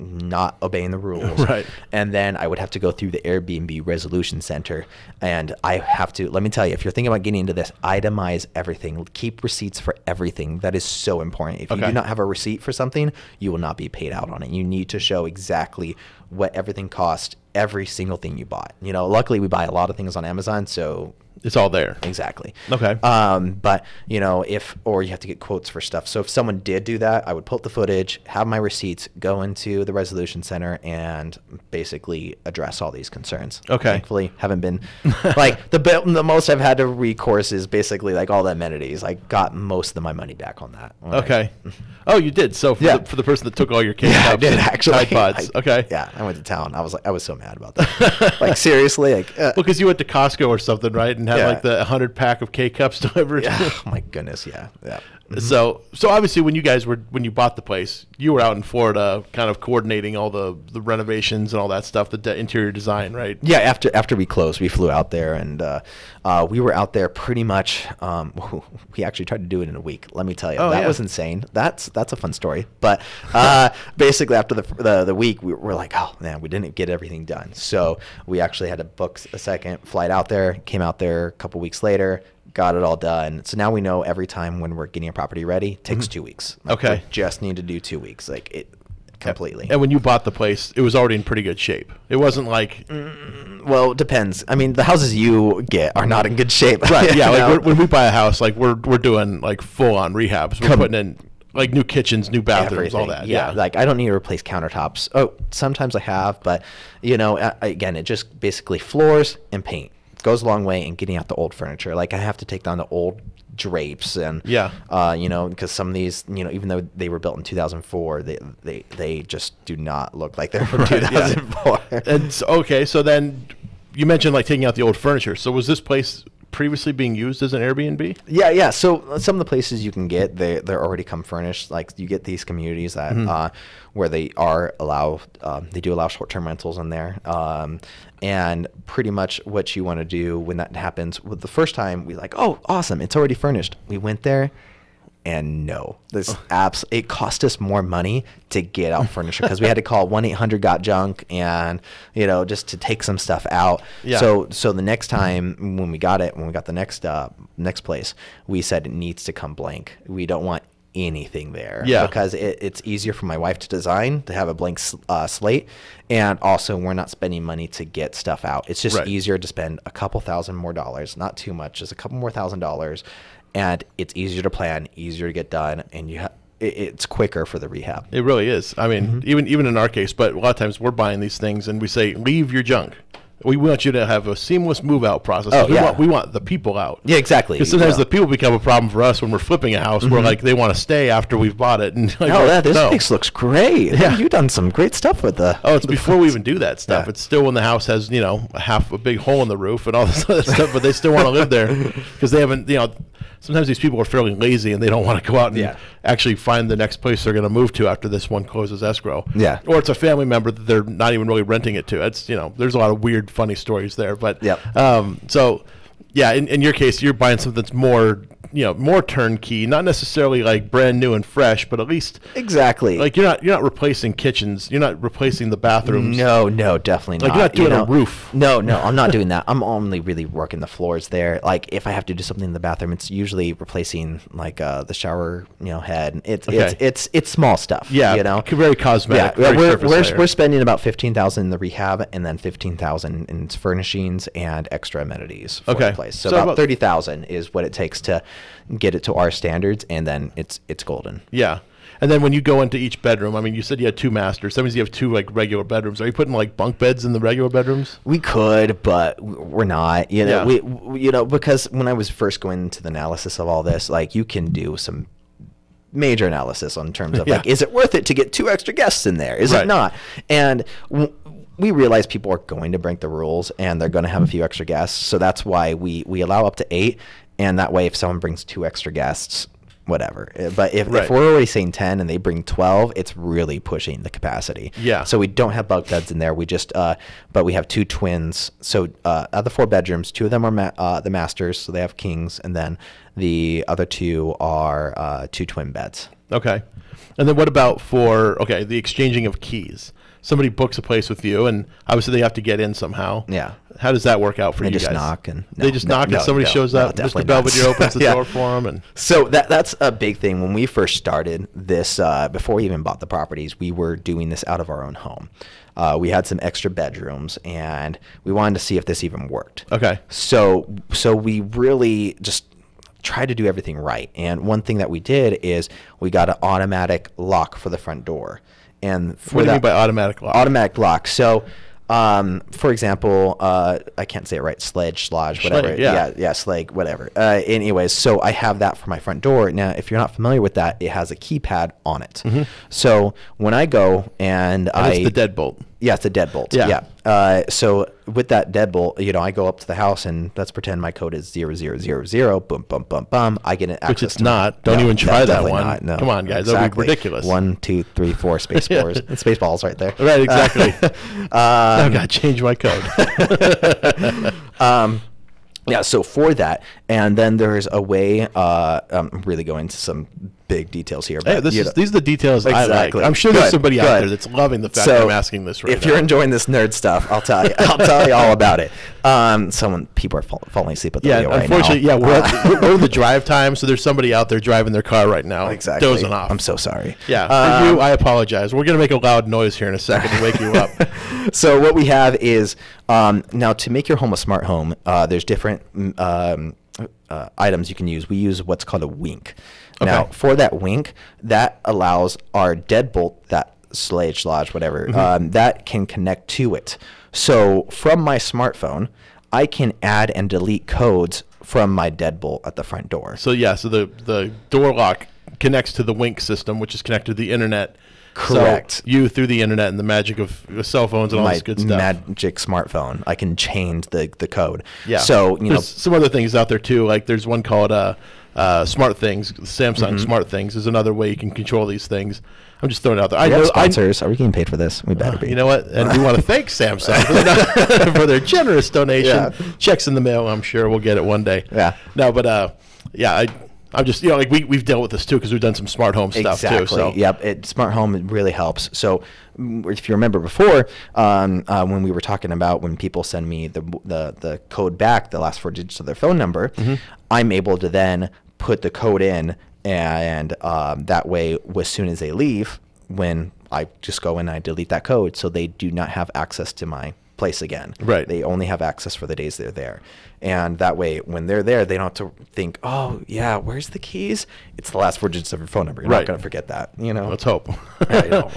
not obeying the rules. Right. And then I would have to go through the Airbnb resolution center, and I have to, let me tell you, if you're thinking about getting into this, itemize everything. Keep receipts for everything. That is so important. If you do not have a receipt for something, you will not be paid out on it. You need to show exactly what everything cost, every single thing you bought. Luckily we buy a lot of things on Amazon, so it's all there. Exactly. Okay. But or you have to get quotes for stuff. So if someone did do that, I would pull up the footage, have my receipts, go into the resolution center, and basically address all these concerns. Okay. Thankfully, haven't been like the most I've had to recourse is basically like all the amenities. I got most of my money back on that. Okay. Oh, you did. So for the person that took all your cake I did actually. Tide Pods. Okay. Yeah, I went to town. I was so mad about that. Like seriously, like well, because you went to Costco or something, right? And had like the 100 pack of K-Cups delivered. Oh my goodness, yeah. Mm-hmm. So obviously when you bought the place, you were out in Florida kind of coordinating all the renovations and all that stuff, the interior design, right? Yeah, after we closed, we flew out there, and we were out there pretty much, we actually tried to do it in a week. Let me tell you, that was insane. That's a fun story. But basically after the week, we were like, oh man, we didn't get everything done. So we actually had to book a second flight out there, came out there a couple weeks later, got it all done. So now we know every time when we're getting a property ready, it takes 2 weeks. Okay. We just need to do 2 weeks. Like it completely. And when you bought the place, it was already in pretty good shape. It wasn't like... well, it depends. I mean, the houses you get are not in good shape. Right, yeah. Like when we buy a house, like we're doing like full-on rehabs. We're putting in like new kitchens, new bathrooms, everything. all that. Yeah, like I don't need to replace countertops. Oh, sometimes I have, but again, it just basically floors and paint. Goes a long way in getting out the old furniture. Like I have to take down the old drapes and because some of these, even though they were built in 2004, they just do not look like they're from 2004. And so then you mentioned like taking out the old furniture. So was this place previously being used as an Airbnb? Yeah. So some of the places you can get, they're already come furnished. Like you get these communities that where they do allow short-term rentals in there. And pretty much what you want to do when that happens, the first time we like, oh, awesome, it's already furnished. We went there. And no, it cost us more money to get out furniture because we had to call 1-800-GOT-JUNK and just to take some stuff out. Yeah. So the next time when we got the next place, we said it needs to come blank. We don't want anything there. Yeah. Because it's easier for my wife to design, to have a blank slate, and also we're not spending money to get stuff out. It's just easier to spend a couple $1,000 more, not too much, just a couple more $1,000. And it's easier to plan, easier to get done, and it's quicker for the rehab. It really is. I mean, even in our case, but a lot of times we're buying these things and we say, leave your junk. We want you to have a seamless move-out process. We want the people out. Yeah, exactly. Because sometimes the people become a problem for us when we're flipping a house. We're like, they want to stay after we've bought it. And this place looks great. Yeah. You've done some great stuff with the... Oh, it's before we even do that stuff. Yeah. It's still when the house has, a big hole in the roof and all this other stuff, but they still want to live there because they haven't, sometimes these people are fairly lazy and they don't want to go out and actually find the next place they're going to move to after this one closes escrow. Yeah. Or it's a family member that they're not even really renting it to. It's, there's a lot of weird, funny stories there. But so, yeah, in your case, you're buying something that's more more turnkey, not necessarily like brand new and fresh, but at least like you're not replacing kitchens, you're not replacing the bathrooms. No, definitely not. Like you're not doing a roof. No, I'm not doing that. I'm only really working the floors there. Like if I have to do something in the bathroom, it's usually replacing like the shower, head. It's small stuff. Yeah, very cosmetic. Yeah, very we're spending about $15,000 in the rehab and then $15,000 in furnishings and extra amenities for the place. So about $30,000 is what it takes to get it to our standards, and then it's golden. Yeah. And then when you go into each bedroom, I mean, you said you had 2 masters. That means you have 2 like regular bedrooms. Are you putting like bunk beds in the regular bedrooms? We could, but we're not. We because when I was first going into the analysis of all this, like you can do some major analysis on terms of like, is it worth it to get 2 extra guests in there? Is it not? And we realize people are going to break the rules and they're going to have a few extra guests. So that's why we allow up to 8. And that way, if someone brings 2 extra guests, whatever. But if we're already saying 10 and they bring 12, it's really pushing the capacity. Yeah. So we don't have bunk beds in there. We just, but we have 2 twins. So out of the 4 bedrooms, 2 of them are the masters, so they have kings, and then the other 2 are 2 twin beds. Okay. And then what about for the exchanging of keys? Somebody books a place with you, and obviously they have to get in somehow. Yeah. How does that work out for you guys? They just knock, and somebody shows up. Mr. Belvedere opens the door for them, and so that's a big thing. When we first started this, before we even bought the properties, we were doing this out of our own home. We had some extra bedrooms, and we wanted to see if this even worked. Okay. So we really just tried to do everything right. And one thing that we did is we got an automatic lock for the front door. And what do you mean by automatic lock? Automatic lock. So, for example, I can't say it right. Sledge, whatever. Slag, whatever. Anyways, so I have that for my front door. Now, if you're not familiar with that, it has a keypad on it. Mm-hmm. So when I go and it's the deadbolt. Yeah, it's a deadbolt. Yeah. So with that deadbolt, I go up to the house and let's pretend my code is 0000. Boom, bum, bum, bum. I get an access. Which it's not. Don't even try that one. Not, no. Come on, guys. That would be ridiculous. 1, 2, 3, 4 space bars. Space balls right there. Right. Exactly. I've got to change my code. Yeah, so for that, and then there's a way, I'm really going into some big details here. But these are the details I like. I'm sure there's somebody out there that's loving the fact that I'm asking this right now. If you're enjoying this nerd stuff, I'll tell you all about it. People are falling asleep at the wheel right now. Unfortunately, we're in the drive time, so there's somebody out there driving their car right now, dozing off. I'm so sorry. Yeah, for you, I apologize. We're going to make a loud noise here in a second to wake you up. So what we have is, now to make your home a smart home, there's different items you can use. We use what's called a wink. Okay. Now, for that wink, that allows our deadbolt, that sludge, whatever, that can connect to it. So from my smartphone, I can add and delete codes from my deadbolt at the front door. So the door lock connects to the wink system, which is connected to the internet. Correct. So you, through the internet and the magic of cell phones and all this good stuff. Magic smartphone, I can change the code. Yeah. So there's some other things out there too. Like there's one called Smart Things. Samsung Smart Things is another way you can control these things. I'm just throwing it out there. I know sponsors. Are we getting paid for this? We better be. You know what? And we want to thank Samsung for their generous donation. Yeah. Checks in the mail. I'm sure we'll get it one day. Yeah. No, but I'm just, like we've dealt with this too because we've done some smart home stuff too. So. Yep, smart home really helps. So if you remember before, when we were talking about when people send me the code back, the last 4 digits of their phone number, I'm able to then put the code in, and that way, as soon as they leave, when I just go and I delete that code, so they do not have access to my place again. Right. They only have access for the days they're there. And that way, when they're there, they don't have to think, oh, yeah, where's the keys? It's the last 4 digits of your phone number. You're not going to forget that, Let's hope.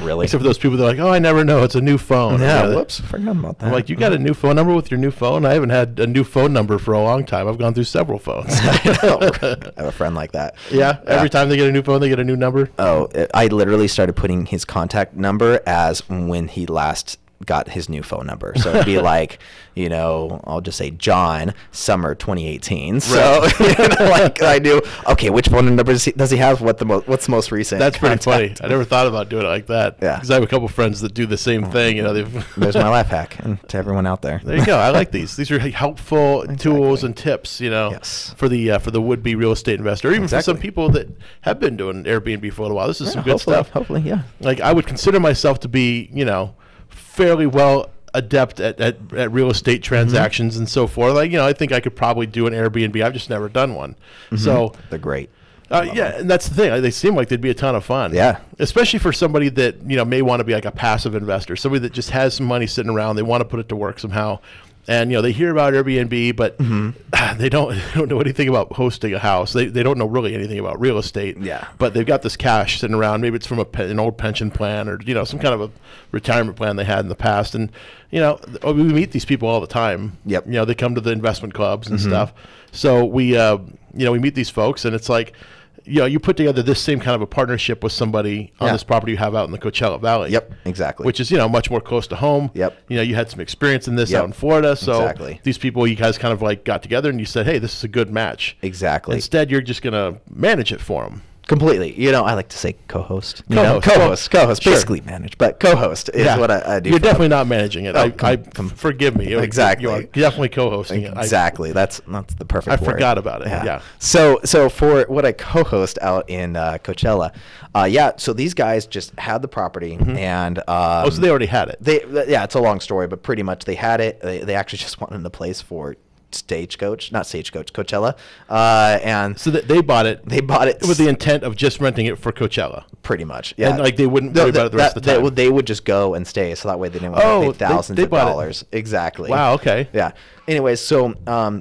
Really. Except for those people that are like, oh, I never know. It's a new phone. Yeah, whoops. Forgot about that. I'm like, you got a new phone number with your new phone? I haven't had a new phone number for a long time. I've gone through several phones. I know. I have a friend like that. Yeah? Every time they get a new phone, they get a new number? Oh, I literally started putting his contact number as when he last got his new phone number. So it'd be like, you know, I'll just say John, summer 2018. So you know, like I knew, okay, which phone number does he have? What's the most recent? That's pretty contact? funny. I never thought about doing it like that. Yeah, because I have a couple friends that do the same thing. You know, there's my life hack, and to everyone out there. There you go. I like these. These are helpful tools and tips. You know, for the would-be real estate investor, or even for some people that have been doing Airbnb for a little while. This is some good stuff. Hopefully, yeah. Like I would consider myself to be, you know, fairly well adept at real estate transactions and so forth. Like, you know, I think I could probably do an Airbnb. I've just never done one. So they're great. Yeah, and that's the thing. They seem like they'd be a ton of fun. Yeah. Especially for somebody that, you know, may want to be like a passive investor, somebody that just has some money sitting around. They want to put it to work somehow. And, you know, they hear about Airbnb, but they don't know anything about hosting a house. They don't know really anything about real estate. Yeah. But they've got this cash sitting around. Maybe it's from an old pension plan or, you know, some kind of a retirement plan they had in the past. And, you know, we meet these people all the time. Yep. You know, they come to the investment clubs and stuff. So we, you know, we meet these folks, and it's like, you know, you put together this same kind of a partnership with somebody on this property you have out in the Coachella Valley. Yep, exactly. Which is, you know, much more close to home. Yep. You know, you had some experience in this out in Florida. So these people, you guys kind of like got together and you said, hey, this is a good match. Exactly. Instead, you're just going to manage it for them. Completely. You know, I like to say co-host. Co-host. Sure. Basically manage, but co-host is what I do. You're definitely not managing it. Forgive me. Exactly. You are definitely co-hosting it. Exactly. That's the perfect word. I forgot about it. Yeah. So for what I co-host out in Coachella, so these guys just had the property and so they already had it. It's a long story, but pretty much they had it. They actually just wanted a place for Coachella, and so they bought it. They bought it with the intent of just renting it for Coachella. Pretty much, yeah. And like they wouldn't worry about it the rest of the time. They would just go and stay, so that way they didn't want to pay thousands of dollars. Exactly. Wow. Okay. Yeah. Anyways, so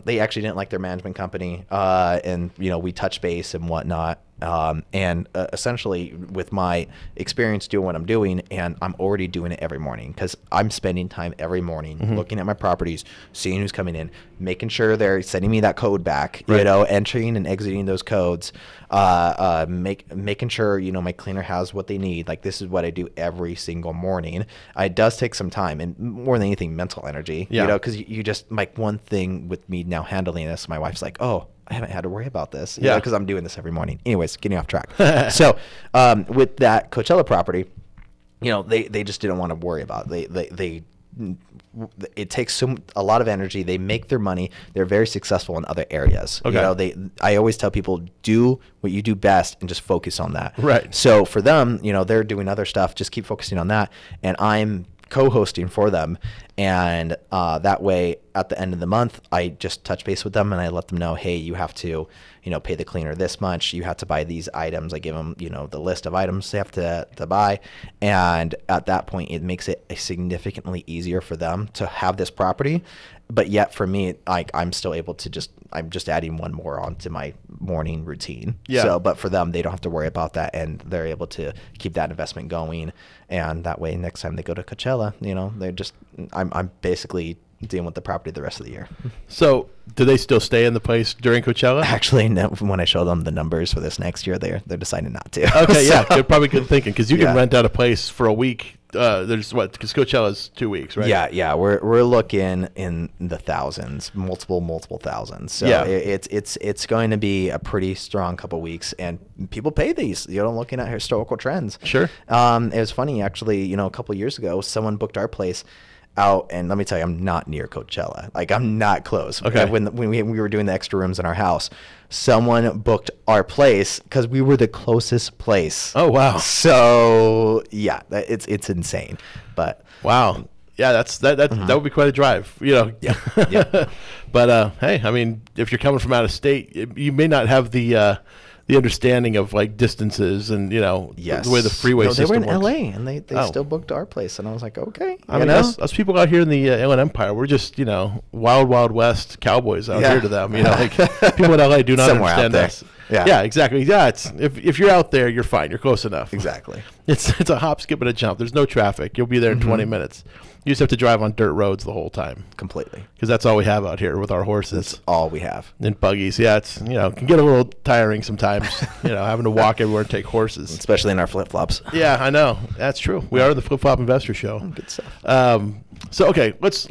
they actually didn't like their management company, and you know, we touched base and whatnot. And essentially with my experience doing what I'm doing, and I'm already doing it every morning because I'm spending time every morning looking at my properties, seeing who's coming in, making sure they're sending me that code back, you know, entering and exiting those codes, making sure, you know, my cleaner has what they need. Like, this is what I do every single morning. It does take some time and more than anything, mental energy, you know, because you just, like, one thing with me now handling this, my wife's like, oh, I haven't had to worry about this, you know, because I'm doing this every morning. Anyways, getting off track. So with that Coachella property, you know, they just didn't want to worry about it. It takes a lot of energy. They make their money. They're very successful in other areas. Okay. You know, I always tell people, do what you do best and just focus on that. Right. So for them, you know, they're doing other stuff. Just keep focusing on that. And I'm co-hosting for them, and that way at the end of the month I just touch base with them and I let them know, hey, you have to, you know, pay the cleaner this much, you have to buy these items. I give them, you know, the list of items they have to buy, and at that point it makes it significantly easier for them to have this property. But yet for me, like, I'm still able to I'm just adding one more onto my morning routine. Yeah. So, but for them, they don't have to worry about that, and they're able to keep that investment going. And that way, next time they go to Coachella, you know, they're just, I'm basically dealing with the property the rest of the year. So do they still stay in the place during Coachella? Actually, no, when I show them the numbers for this next year, they're deciding not to. Okay, so, yeah, they're probably good thinking, because you can rent out a place for a week. There's what, because Coachella is 2 weeks, right? Yeah, we're looking in the thousands, multiple thousands. So it's going to be a pretty strong couple weeks, and people pay these. You know, looking at historical trends. Sure. It was funny, actually. You know, a couple years ago, someone booked our place out, and let me tell you, I'm not near Coachella. Like, I'm not close. Okay. When we were doing the extra rooms in our house, someone booked our place because we were the closest place. Oh, wow. So yeah, it's insane. But wow, yeah, that would be quite a drive, you know. Yeah. But hey, I mean, if you're coming from out of state, you may not have the understanding of like distances and, you know, the way the freeway system works. They were in LA and they still booked our place, and I was like, okay. I mean, us people out here in the Inland Empire, we're just, you know, wild west cowboys out here to them. You know, like, people in LA do not understand this. Yeah, exactly. Yeah, if you're out there, you're fine. You're close enough. Exactly. It's a hop, skip, and a jump. There's no traffic. You'll be there in 20 minutes. You just have to drive on dirt roads the whole time. Completely. Because that's all we have out here with our horses. That's all we have. And buggies. Yeah, it's can get a little tiring sometimes. Having to walk everywhere and take horses, especially in our flip flops. Yeah, I know. That's true. We are the Flip Flop Investor Show. Good stuff. So okay, let's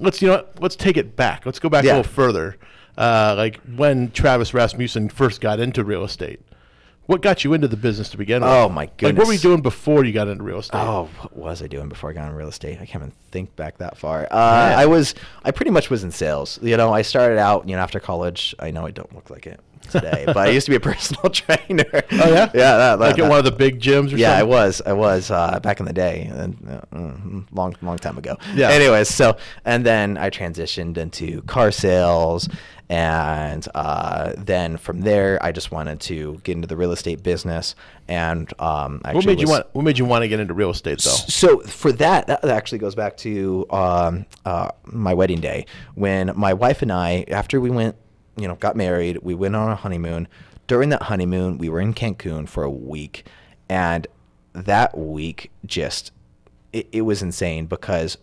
take it back. Let's go back a little further. Like when Travis Rasmussen first got into real estate. What got you into the business to begin with? Oh, my goodness. Like, what were you doing before you got into real estate? Oh, what was I doing before I got into real estate? I can't even think back that far. I pretty much was in sales. I started out, after college. I know I don't look like it today, but I used to be a personal trainer. Oh, yeah? Yeah. Like at one of the big gyms or something? Yeah, I was back in the day, long time ago. Yeah. Anyways, and then I transitioned into car sales. And then from there, I just wanted to get into the real estate business. And what made you want to get into real estate, though? So for that actually goes back to my wedding day, when my wife and I, after we went, got married, we went on a honeymoon. During that honeymoon, we were in Cancun for a week, and that week just it was insane because.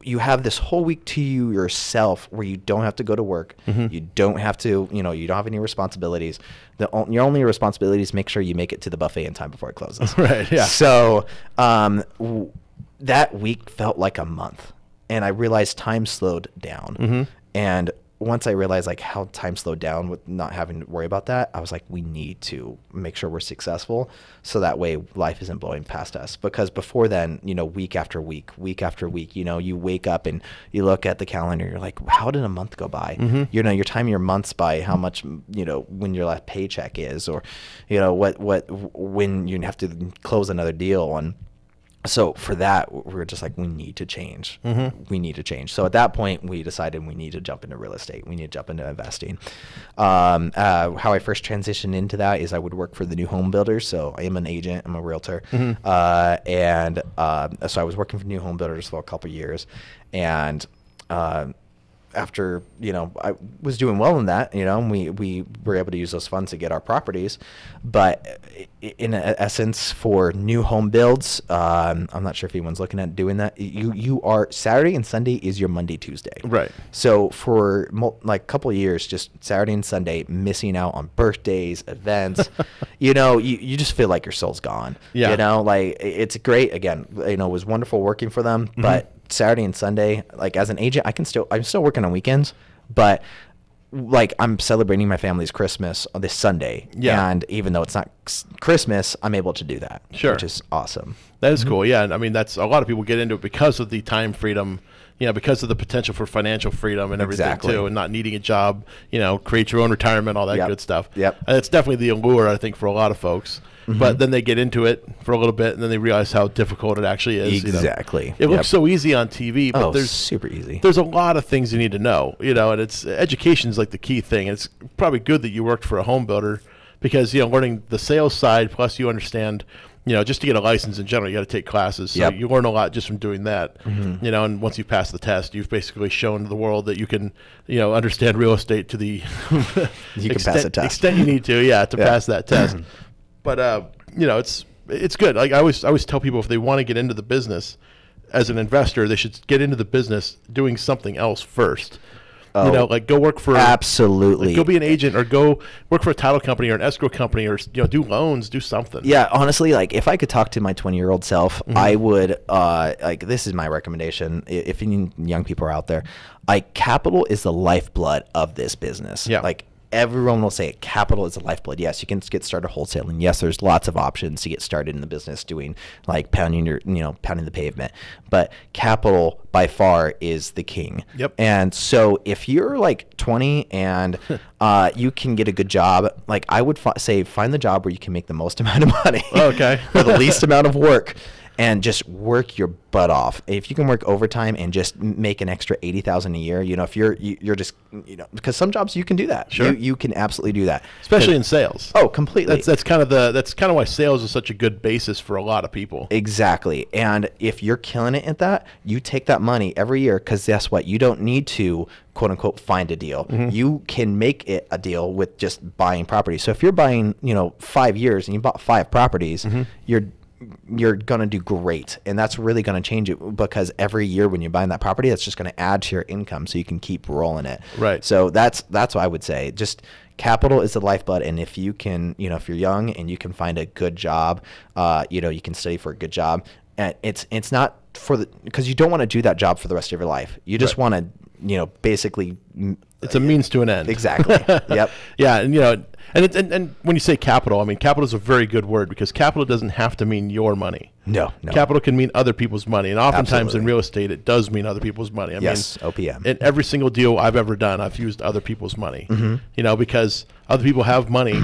You have this whole week to yourself where you don't have to go to work. Mm-hmm. You don't have to, you don't have any responsibilities. Your only responsibility is make sure you make it to the buffet in time before it closes. Right, yeah. So that week felt like a month. And I realized time slowed down. Mm-hmm. And once I realized like how time slowed down with not having to worry about that, I was like, we need to make sure we're successful so that way life isn't blowing past us. Because before then, week after week, you wake up and you look at the calendar, you're like, how did a month go by? Mm-hmm. You're timing your months by how much, when your last paycheck is, or, when you have to close another deal. And so for that, we were just like, we need to change. Mm-hmm. We need to change. So at that point, we decided we need to jump into real estate. We need to jump into investing. How I first transitioned into that is I would work for the new home builders. So I am an agent. I'm a realtor. Mm-hmm. So I was working for new home builders for a couple of years. And after, I was doing well in that, we were able to use those funds to get our properties. But in essence, for new home builds, I'm not sure if anyone's looking at doing that. You are Saturday and Sunday is your Monday, Tuesday. Right. So for like a couple of years, just Saturday and Sunday, missing out on birthdays, events, you just feel like your soul's gone. Yeah. Like it's great. Again, it was wonderful working for them, mm-hmm. but Saturday and Sunday, like as an agent, I'm still working on weekends, but like I'm celebrating my family's Christmas on this Sunday. Yeah. And even though it's not Christmas, I'm able to do that. Sure. Which is awesome. That is cool. Yeah. I mean, that's a lot of people get into it because of the time freedom, because of the potential for financial freedom and everything too, and not needing a job, create your own retirement, all that good stuff. Yep. And it's definitely the allure, I think, for a lot of folks. Mm-hmm. But then they get into it for a little bit, and then they realize how difficult it actually is. Exactly. It looks so easy on TV, but there's super easy. There's a lot of things you need to know, and it's education is like the key thing. And it's probably good that you worked for a home builder because learning the sales side, plus you understand, just to get a license in general, you got to take classes. So you learn a lot just from doing that. Mm-hmm. And once you pass the test, you've basically shown the world that you can, understand real estate to the extent you need to, pass that test. But it's good. Like I always tell people, if they want to get into the business as an investor, they should get into the business doing something else first. Like go work for absolutely. Like go be an agent or go work for a title company or an escrow company or do loans, do something. Yeah, honestly, like if I could talk to my 20-year-old self, mm-hmm. I would like this is my recommendation. If any young people are out there, capital is the lifeblood of this business. Yeah. Like everyone will say capital is the lifeblood. Yes, you can get started wholesaling. Yes, there's lots of options to get started in the business doing like pounding the pavement. But capital by far is the king. Yep. And so if you're like 20 and you can get a good job, like I would say find the job where you can make the most amount of money. Okay. for the least amount of work. and just work your butt off. If you can work overtime and just make an extra $80,000 a year, you know, if you're just, you know, because some jobs you can do that. Sure. You can absolutely do that. Especially in sales. Oh, completely. That's kind of why sales is such a good basis for a lot of people. Exactly. And if you're killing it at that, you take that money every year, because guess what? You don't need to, quote unquote, find a deal. You can make it a deal with just buying property. So if you're buying, you know, 5 years and you bought 5 properties, you're going to do great. And that's really going to change it, because every year when you're buying that property, that's just going to add to your income so you can keep rolling it. Right. So that's what I would say. Just capital is the lifeblood. And if you can, you know, if you're young and you can find a good job, you know, you can study for a good job. And it's not because you don't want to do that job for the rest of your life. You just want to, you know, basically. It's a means to an end. Exactly. Yep. Yeah, and you know, and when you say capital, I mean, capital is a very good word, because capital doesn't have to mean your money. No. Capital can mean other people's money, and oftentimes in real estate, it does mean other people's money. I mean, OPM. In every single deal I've ever done, I've used other people's money. You know, because other people have money.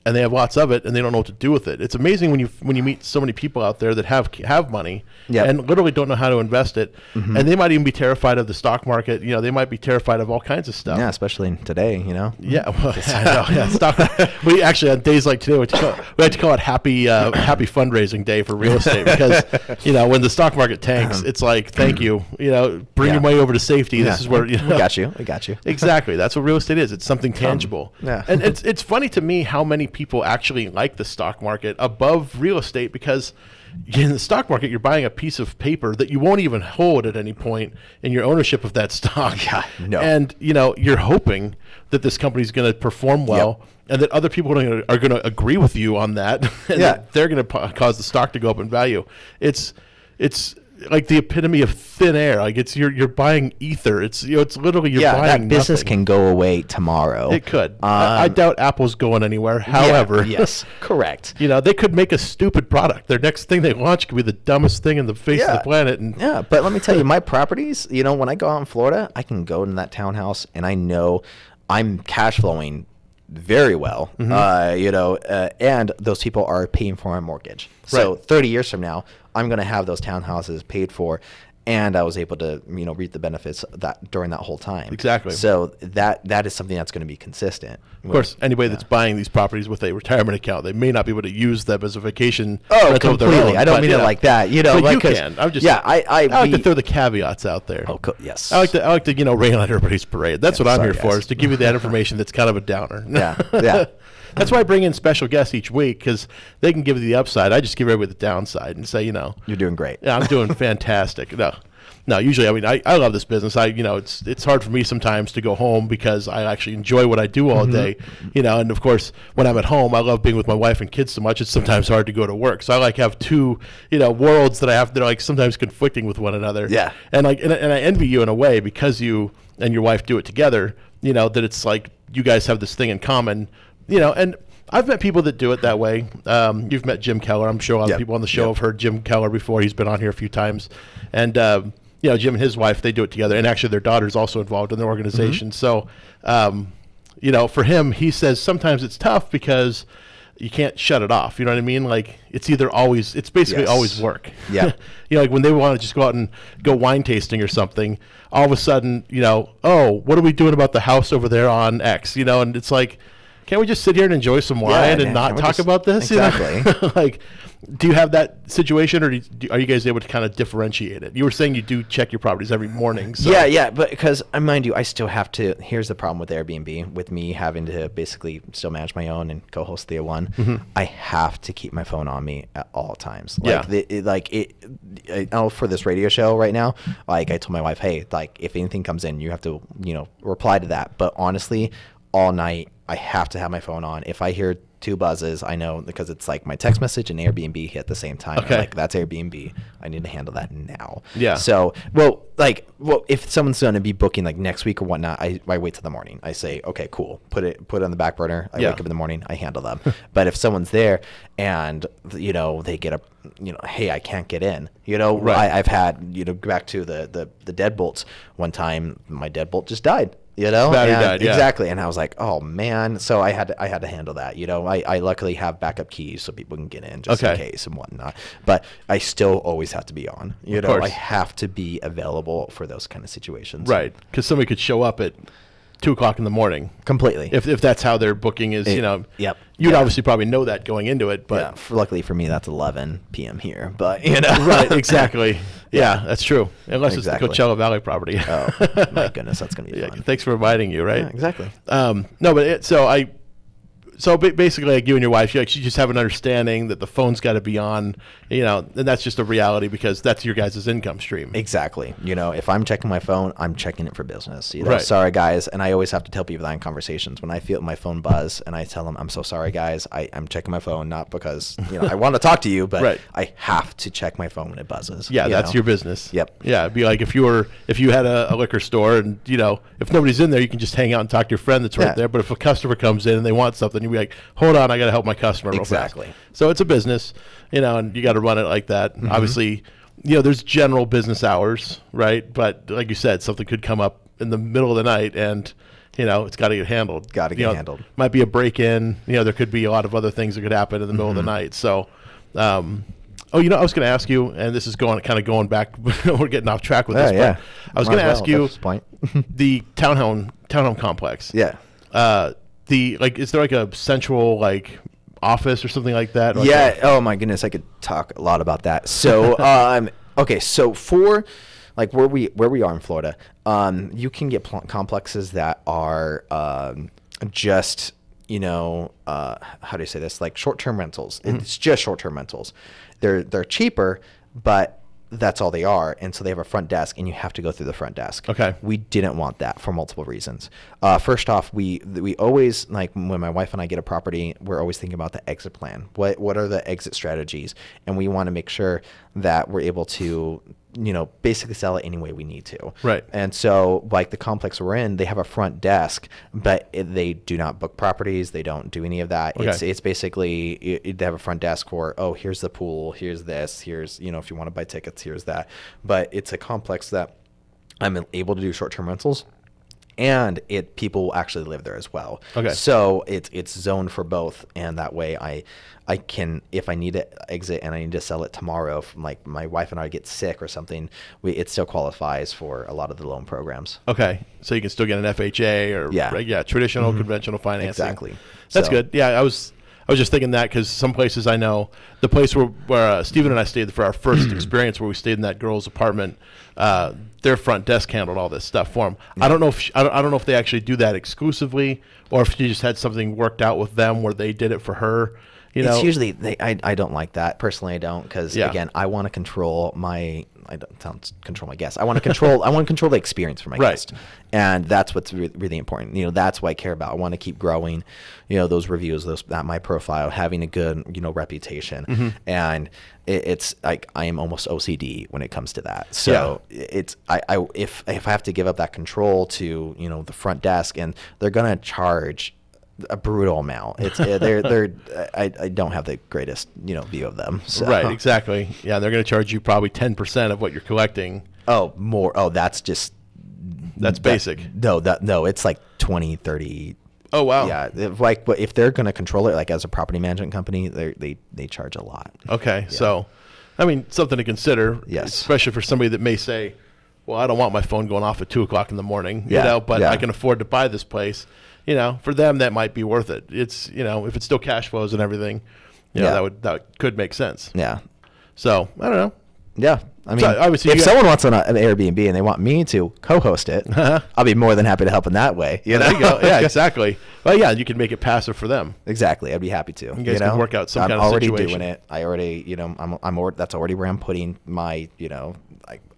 And they have lots of it, and they don't know what to do with it. It's amazing when you meet so many people out there that have money and literally don't know how to invest it, and they might even be terrified of the stock market. You know, they might be terrified of all kinds of stuff. Yeah, especially today. You know. Yeah, well, I know. Yeah, stock. We actually on days like today we like to call it happy fundraising day for real estate, because you know, when the stock market tanks, it's like, thank you. You know, bring your money over to safety. This is where you know, we got you. Exactly. That's what real estate is. It's something tangible. And it's funny to me how many people actually like the stock market above real estate, because in the stock market you're buying a piece of paper that you won't even hold at any point in your ownership of that stock. And you know, you're hoping that this company's going to perform well, and that other people are going to agree with you on that, and that they're going to cause the stock to go up in value. It's like the epitome of thin air. Like you're buying ether. It's, you know, it's literally you're buying that business nothing. can go away tomorrow. It could. I doubt Apple's going anywhere. However, yes, correct. You know, they could make a stupid product. Their next thing they launch could be the dumbest thing in the face of the planet. And but let me tell you, my properties, you know, when I go out in Florida, I can go in that townhouse and I know I'm cash flowing very well, you know, and those people are paying for my mortgage. So 30 years from now, I'm going to have those townhouses paid for, and I was able to, you know, reap the benefits of that during that whole time. Exactly. So that is something that's going to be consistent. Of course, anybody that's buying these properties with a retirement account, they may not be able to use them as a vacation. Completely. Of their own, I don't mean it like that. You know, but like, you can. I'm just. I like to throw the caveats out there. Yes. I like to you know, rain on everybody's parade. That's what I'm here for, is to give you that information that's kind of a downer. Yeah. That's why I bring in special guests each week, because they can give you the upside. I just give everybody the downside and say, you know, you're doing great. Yeah, I'm doing fantastic. No, usually, I mean, I love this business. You know, it's hard for me sometimes to go home, because I actually enjoy what I do all day, you know, and of course, when I'm at home, I love being with my wife and kids so much, it's sometimes hard to go to work. So I like have two, you know, worlds that I have that are like sometimes conflicting with one another. Yeah. And like, and I envy you in a way, because you and your wife do it together, you know, that it's like you guys have this thing in common, you know, and I've met people that do it that way. You've met Jim Keller. I'm sure a lot of people on the show have heard Jim Keller before. He's been on here a few times. And, you know, Jim and his wife, they do it together. And actually their daughter's also involved in the organization. So, you know, for him, he says sometimes it's tough because you can't shut it off. You know what I mean? Like, it's basically always work. Yeah. You know, like when they want to just go out and go wine tasting or something, all of a sudden, you know, oh, what are we doing about the house over there on X? You know, and it's like, can't we just sit here and enjoy some wine and not talk about this? Exactly. You know? Like, do you have that situation, or are you guys able to kind of differentiate it? You were saying you do check your properties every morning. So. Yeah, but because, mind you, I still have to. Here's the problem with Airbnb, with me having to basically still manage my own and co-host the one. I have to keep my phone on me at all times. Like, I know for this radio show right now, like I told my wife, hey, like if anything comes in, you have to, you know, reply to that. But honestly, all night I have to have my phone on. If I hear two buzzes, I know, because it's like my text message and Airbnb hit at the same time. Okay. Like, that's Airbnb. I need to handle that now. Yeah. So, if someone's going to be booking like next week or whatnot, I wait till the morning. I say, okay, cool. Put it on the back burner. I wake up in the morning. I handle them. But if someone's there and, you know, they get hey, I can't get in. You know, I've had, you know, back to the deadbolts one time, my deadbolt just died. You know, battery died, yeah. Exactly. And I was like, oh man. So I had to handle that. You know, I luckily have backup keys so people can get in just in case and whatnot. But I still always have to be on. You know, I have to be available for those kind of situations. Right, because somebody could show up at 2 o'clock in the morning. Completely. If that's how their booking is, you know. Yep. You'd obviously probably know that going into it, but luckily for me, that's 11 p.m. here. But you know, right, exactly. Yeah, that's true. Unless it's the Coachella Valley property. Oh my goodness, that's gonna be fun. Thanks for inviting you. Right. Yeah, exactly. No, but so basically, like you and your wife, you just have an understanding that the phone's got to be on, you know, and that's just a reality because that's your guys' income stream. Exactly. You know, if I'm checking my phone, I'm checking it for business. You know, Right. Sorry guys, and I always have to tell people that in conversations when I feel my phone buzz, and I tell them, I'm so sorry guys, I'm checking my phone not because you know I want to talk to you, but Right. I have to check my phone when it buzzes. Yeah, that's know? your business. Yep. Yeah, it'd be like if you had a liquor store and, you know, if nobody's in there, you can just hang out and talk to your friend that's right there. But if a customer comes in and they want something, you'd be like, hold on, I got to help my customer real fast. Exactly. So it's a business, you know, and you got to run it like that. Mm-hmm. Obviously, you know, there's general business hours, right? But like you said, something could come up in the middle of the night and, you know, it's got to get handled. Got to get handled. Might be a break-in. You know, there could be a lot of other things that could happen in the middle of the night. So, you know, I was going to ask you, and this is going back. We're getting off track with this. Yeah. But I was going to ask you point. the townhome complex. Yeah. Is there like a central like office or something like that? Oh my goodness, I could talk a lot about that. So, okay, so for like where we are in Florida, you can get complexes that are just, you know, how do you say this? Like short-term rentals. Mm-hmm. It's just short-term rentals. They're cheaper, but that's all they are. And so they have a front desk and you have to go through the front desk. Okay. We didn't want that for multiple reasons. First off, we always, like when my wife and I get a property, we're always thinking about the exit plan. What are the exit strategies? And we want to make sure that we're able to, you know, basically sell it any way we need to. Right. And so like the complex we're in, they have a front desk, but they do not book properties. They don't do any of that. Okay. It's basically, they have a front desk for, oh, here's the pool, here's this, here's, you know, if you want to buy tickets, here's that. But it's a complex that I'm able to do short-term rentals. And people actually live there as well. Okay. So it's zoned for both, and that way I can, if I need to exit and I need to sell it tomorrow, if like my wife and I get sick or something, it still qualifies for a lot of the loan programs. Okay, so you can still get an FHA or traditional conventional financing. Exactly. That's good. Yeah, I was just thinking that because some places I know, the place where Stephen and I stayed for our first experience, where we stayed in that girl's apartment, their front desk handled all this stuff for them. I don't know if I don't know if they actually do that exclusively, or if you just had something worked out with them where they did it for her. You know, it's usually I don't like that personally. I don't, because again, I want to control my guests. I want to control the experience for my guest, and that's what's really important. You know, that's what I care about. I want to keep growing, you know, those reviews, that my profile, having a good, you know, reputation, and it's like I am almost OCD when it comes to that. So it's if I have to give up that control to, you know, the front desk, and they're gonna charge a brutal amount. It's I don't have the greatest, you know, view of them. So. Right, exactly. Yeah, they're going to charge you probably 10% of what you're collecting. Oh, more. Oh, that's basic. No, it's like 20, 30. Oh, wow. Yeah, if they're going to control it, like as a property management company, they charge a lot. Okay, so I mean, something to consider. Yes, especially for somebody that may say, well, I don't want my phone going off at 2 o'clock in the morning, you know, but I can afford to buy this place. You know, for them, that might be worth it. It's, you know, if it still cash flows and everything, you know, that could make sense. Yeah. So, I don't know. Yeah. I mean, so obviously if someone wants an Airbnb and they want me to co-host it, I'll be more than happy to help in that way. You know? There you go. Yeah, exactly. Well, yeah, you can make it passive for them. Exactly. I'd be happy to. You guys can work out some kind of situation. I'm already doing it. I already, you know, that's already where I'm putting my, you know,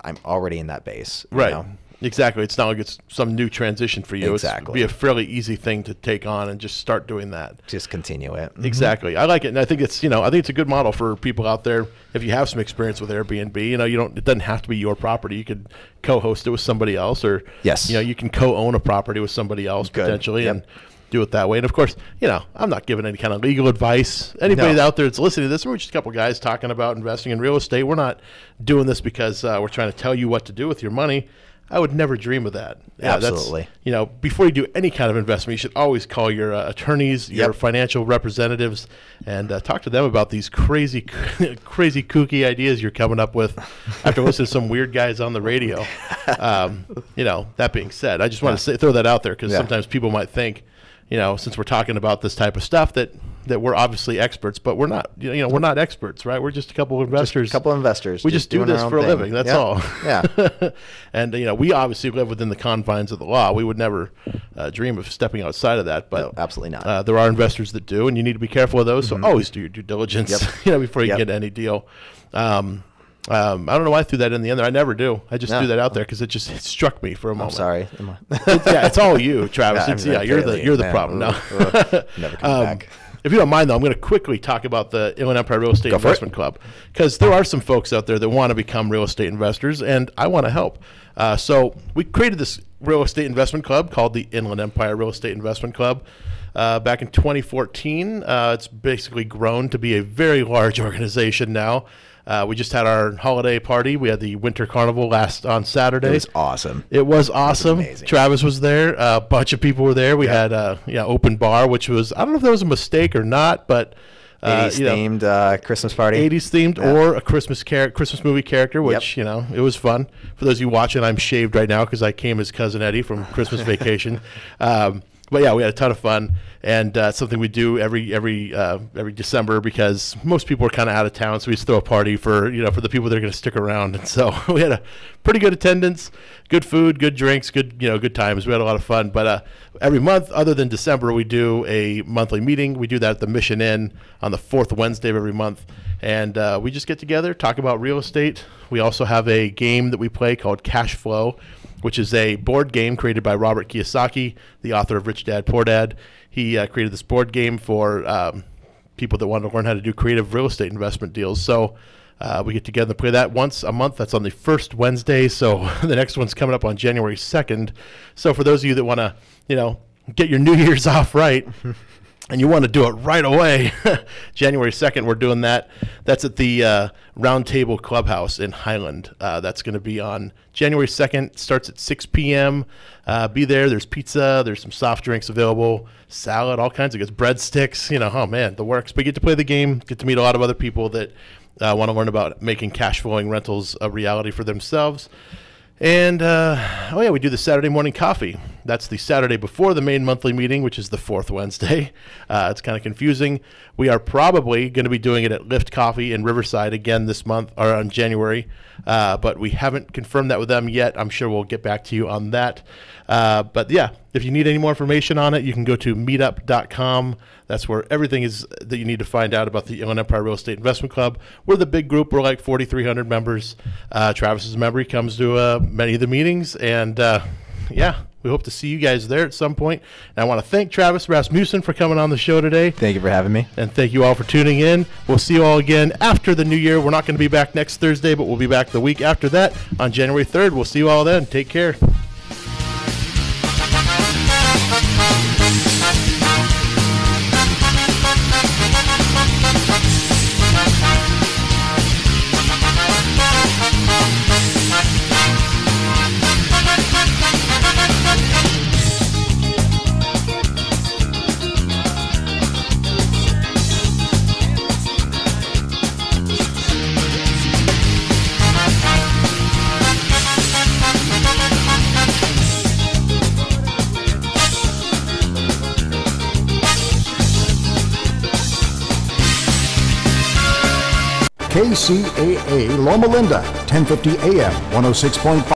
I'm already in that base. Right. You know? Exactly. It's not like it's some new transition for you. Exactly. It'd be a fairly easy thing to take on and just start doing that. Just continue it. Exactly. I like it, and I think it's, you know, I think it's a good model for people out there. If you have some experience with Airbnb, you know, it doesn't have to be your property. You could co-host it with somebody else, or you know, you can co-own a property with somebody else potentially, and do it that way. And of course, you know, I'm not giving any kind of legal advice. Anybody out there that's listening to this, we're just a couple guys talking about investing in real estate. We're not doing this because we're trying to tell you what to do with your money. I would never dream of that. Yeah, Absolutely. Before you do any kind of investment, you should always call your attorneys, your financial representatives, and talk to them about these crazy kooky ideas you're coming up with after listening to some weird guys on the radio. That being said, I just want to throw that out there because sometimes people might think, since we're talking about this type of stuff that we're obviously experts, but we're not. We're not experts, right? We're just a couple of investors. We just do this for a living. That's all. Yeah. And we obviously live within the confines of the law. We would never dream of stepping outside of that. But no, absolutely not. There are investors that do, and you need to be careful of those. So always do your due diligence. Before you get any deal. I don't know why I threw that in the end there. I never do. I just threw that out there because it struck me for a moment. I'm sorry. It's all you, Travis. You're the problem now. Never come back. If you don't mind, though, I'm going to quickly talk about the Inland Empire Real Estate Investment Club because there are some folks out there that want to become real estate investors, and I want to help. So we created this real estate investment club called the Inland Empire Real Estate Investment Club back in 2014. It's basically grown to be a very large organization now. We just had our holiday party. We had the Winter Carnival on Saturday. It was awesome. It was awesome. Amazing. Travis was there. A bunch of people were there. We had open bar, which was, I don't know if that was a mistake or not, but 80s themed Christmas party. 80s themed or a Christmas movie character, which, it was fun. For those of you watching, I'm shaved right now because I came as Cousin Eddie from Christmas Vacation. But yeah, we had a ton of fun, and it's something we do every December because most people are kind of out of town, so we just throw a party for the people that are going to stick around. And so we had a pretty good attendance, good food, good drinks, good times. We had a lot of fun. But every month, other than December, we do a monthly meeting. We do that at the Mission Inn on the fourth Wednesday of every month, and we just get together, talk about real estate. We also have a game that we play called Cash Flow, which is a board game created by Robert Kiyosaki, the author of Rich Dad, Poor Dad. He created this board game for people that want to learn how to do creative real estate investment deals. So we get together and play that once a month. That's on the first Wednesday. So the next one's coming up on January 2nd. So for those of you that want to, get your New Year's off right, and you want to do it right away, January 2nd, we're doing that. That's at the Round Table Clubhouse in Highland. That's going to be on January 2nd. Starts at 6 p.m. Be there. There's pizza. There's some soft drinks available, salad, all kinds of good breadsticks. Oh, man, the works. But you get to play the game, get to meet a lot of other people that want to learn about making cash flowing rentals a reality for themselves. And, we do the Saturday morning coffee. That's the Saturday before the main monthly meeting, which is the fourth Wednesday. It's kind of confusing. We are probably going to be doing it at Lift Coffee in Riverside again this month, or on January. But we haven't confirmed that with them yet. I'm sure we'll get back to you on that. But yeah, if you need any more information on it, you can go to meetup.com. That's where everything is that you need to find out about the Inland Empire Real Estate Investment Club. We're the big group. We're like 4,300 members. Travis is a member. He comes to many of the meetings. And we hope to see you guys there at some point. And I want to thank Travis Rasmussen for coming on the show today. Thank you for having me. And thank you all for tuning in. We'll see you all again after the new year. We're not going to be back next Thursday, but we'll be back the week after that on January 3rd. We'll see you all then. Take care. KCAA Loma Linda, 1050 AM, 106.5.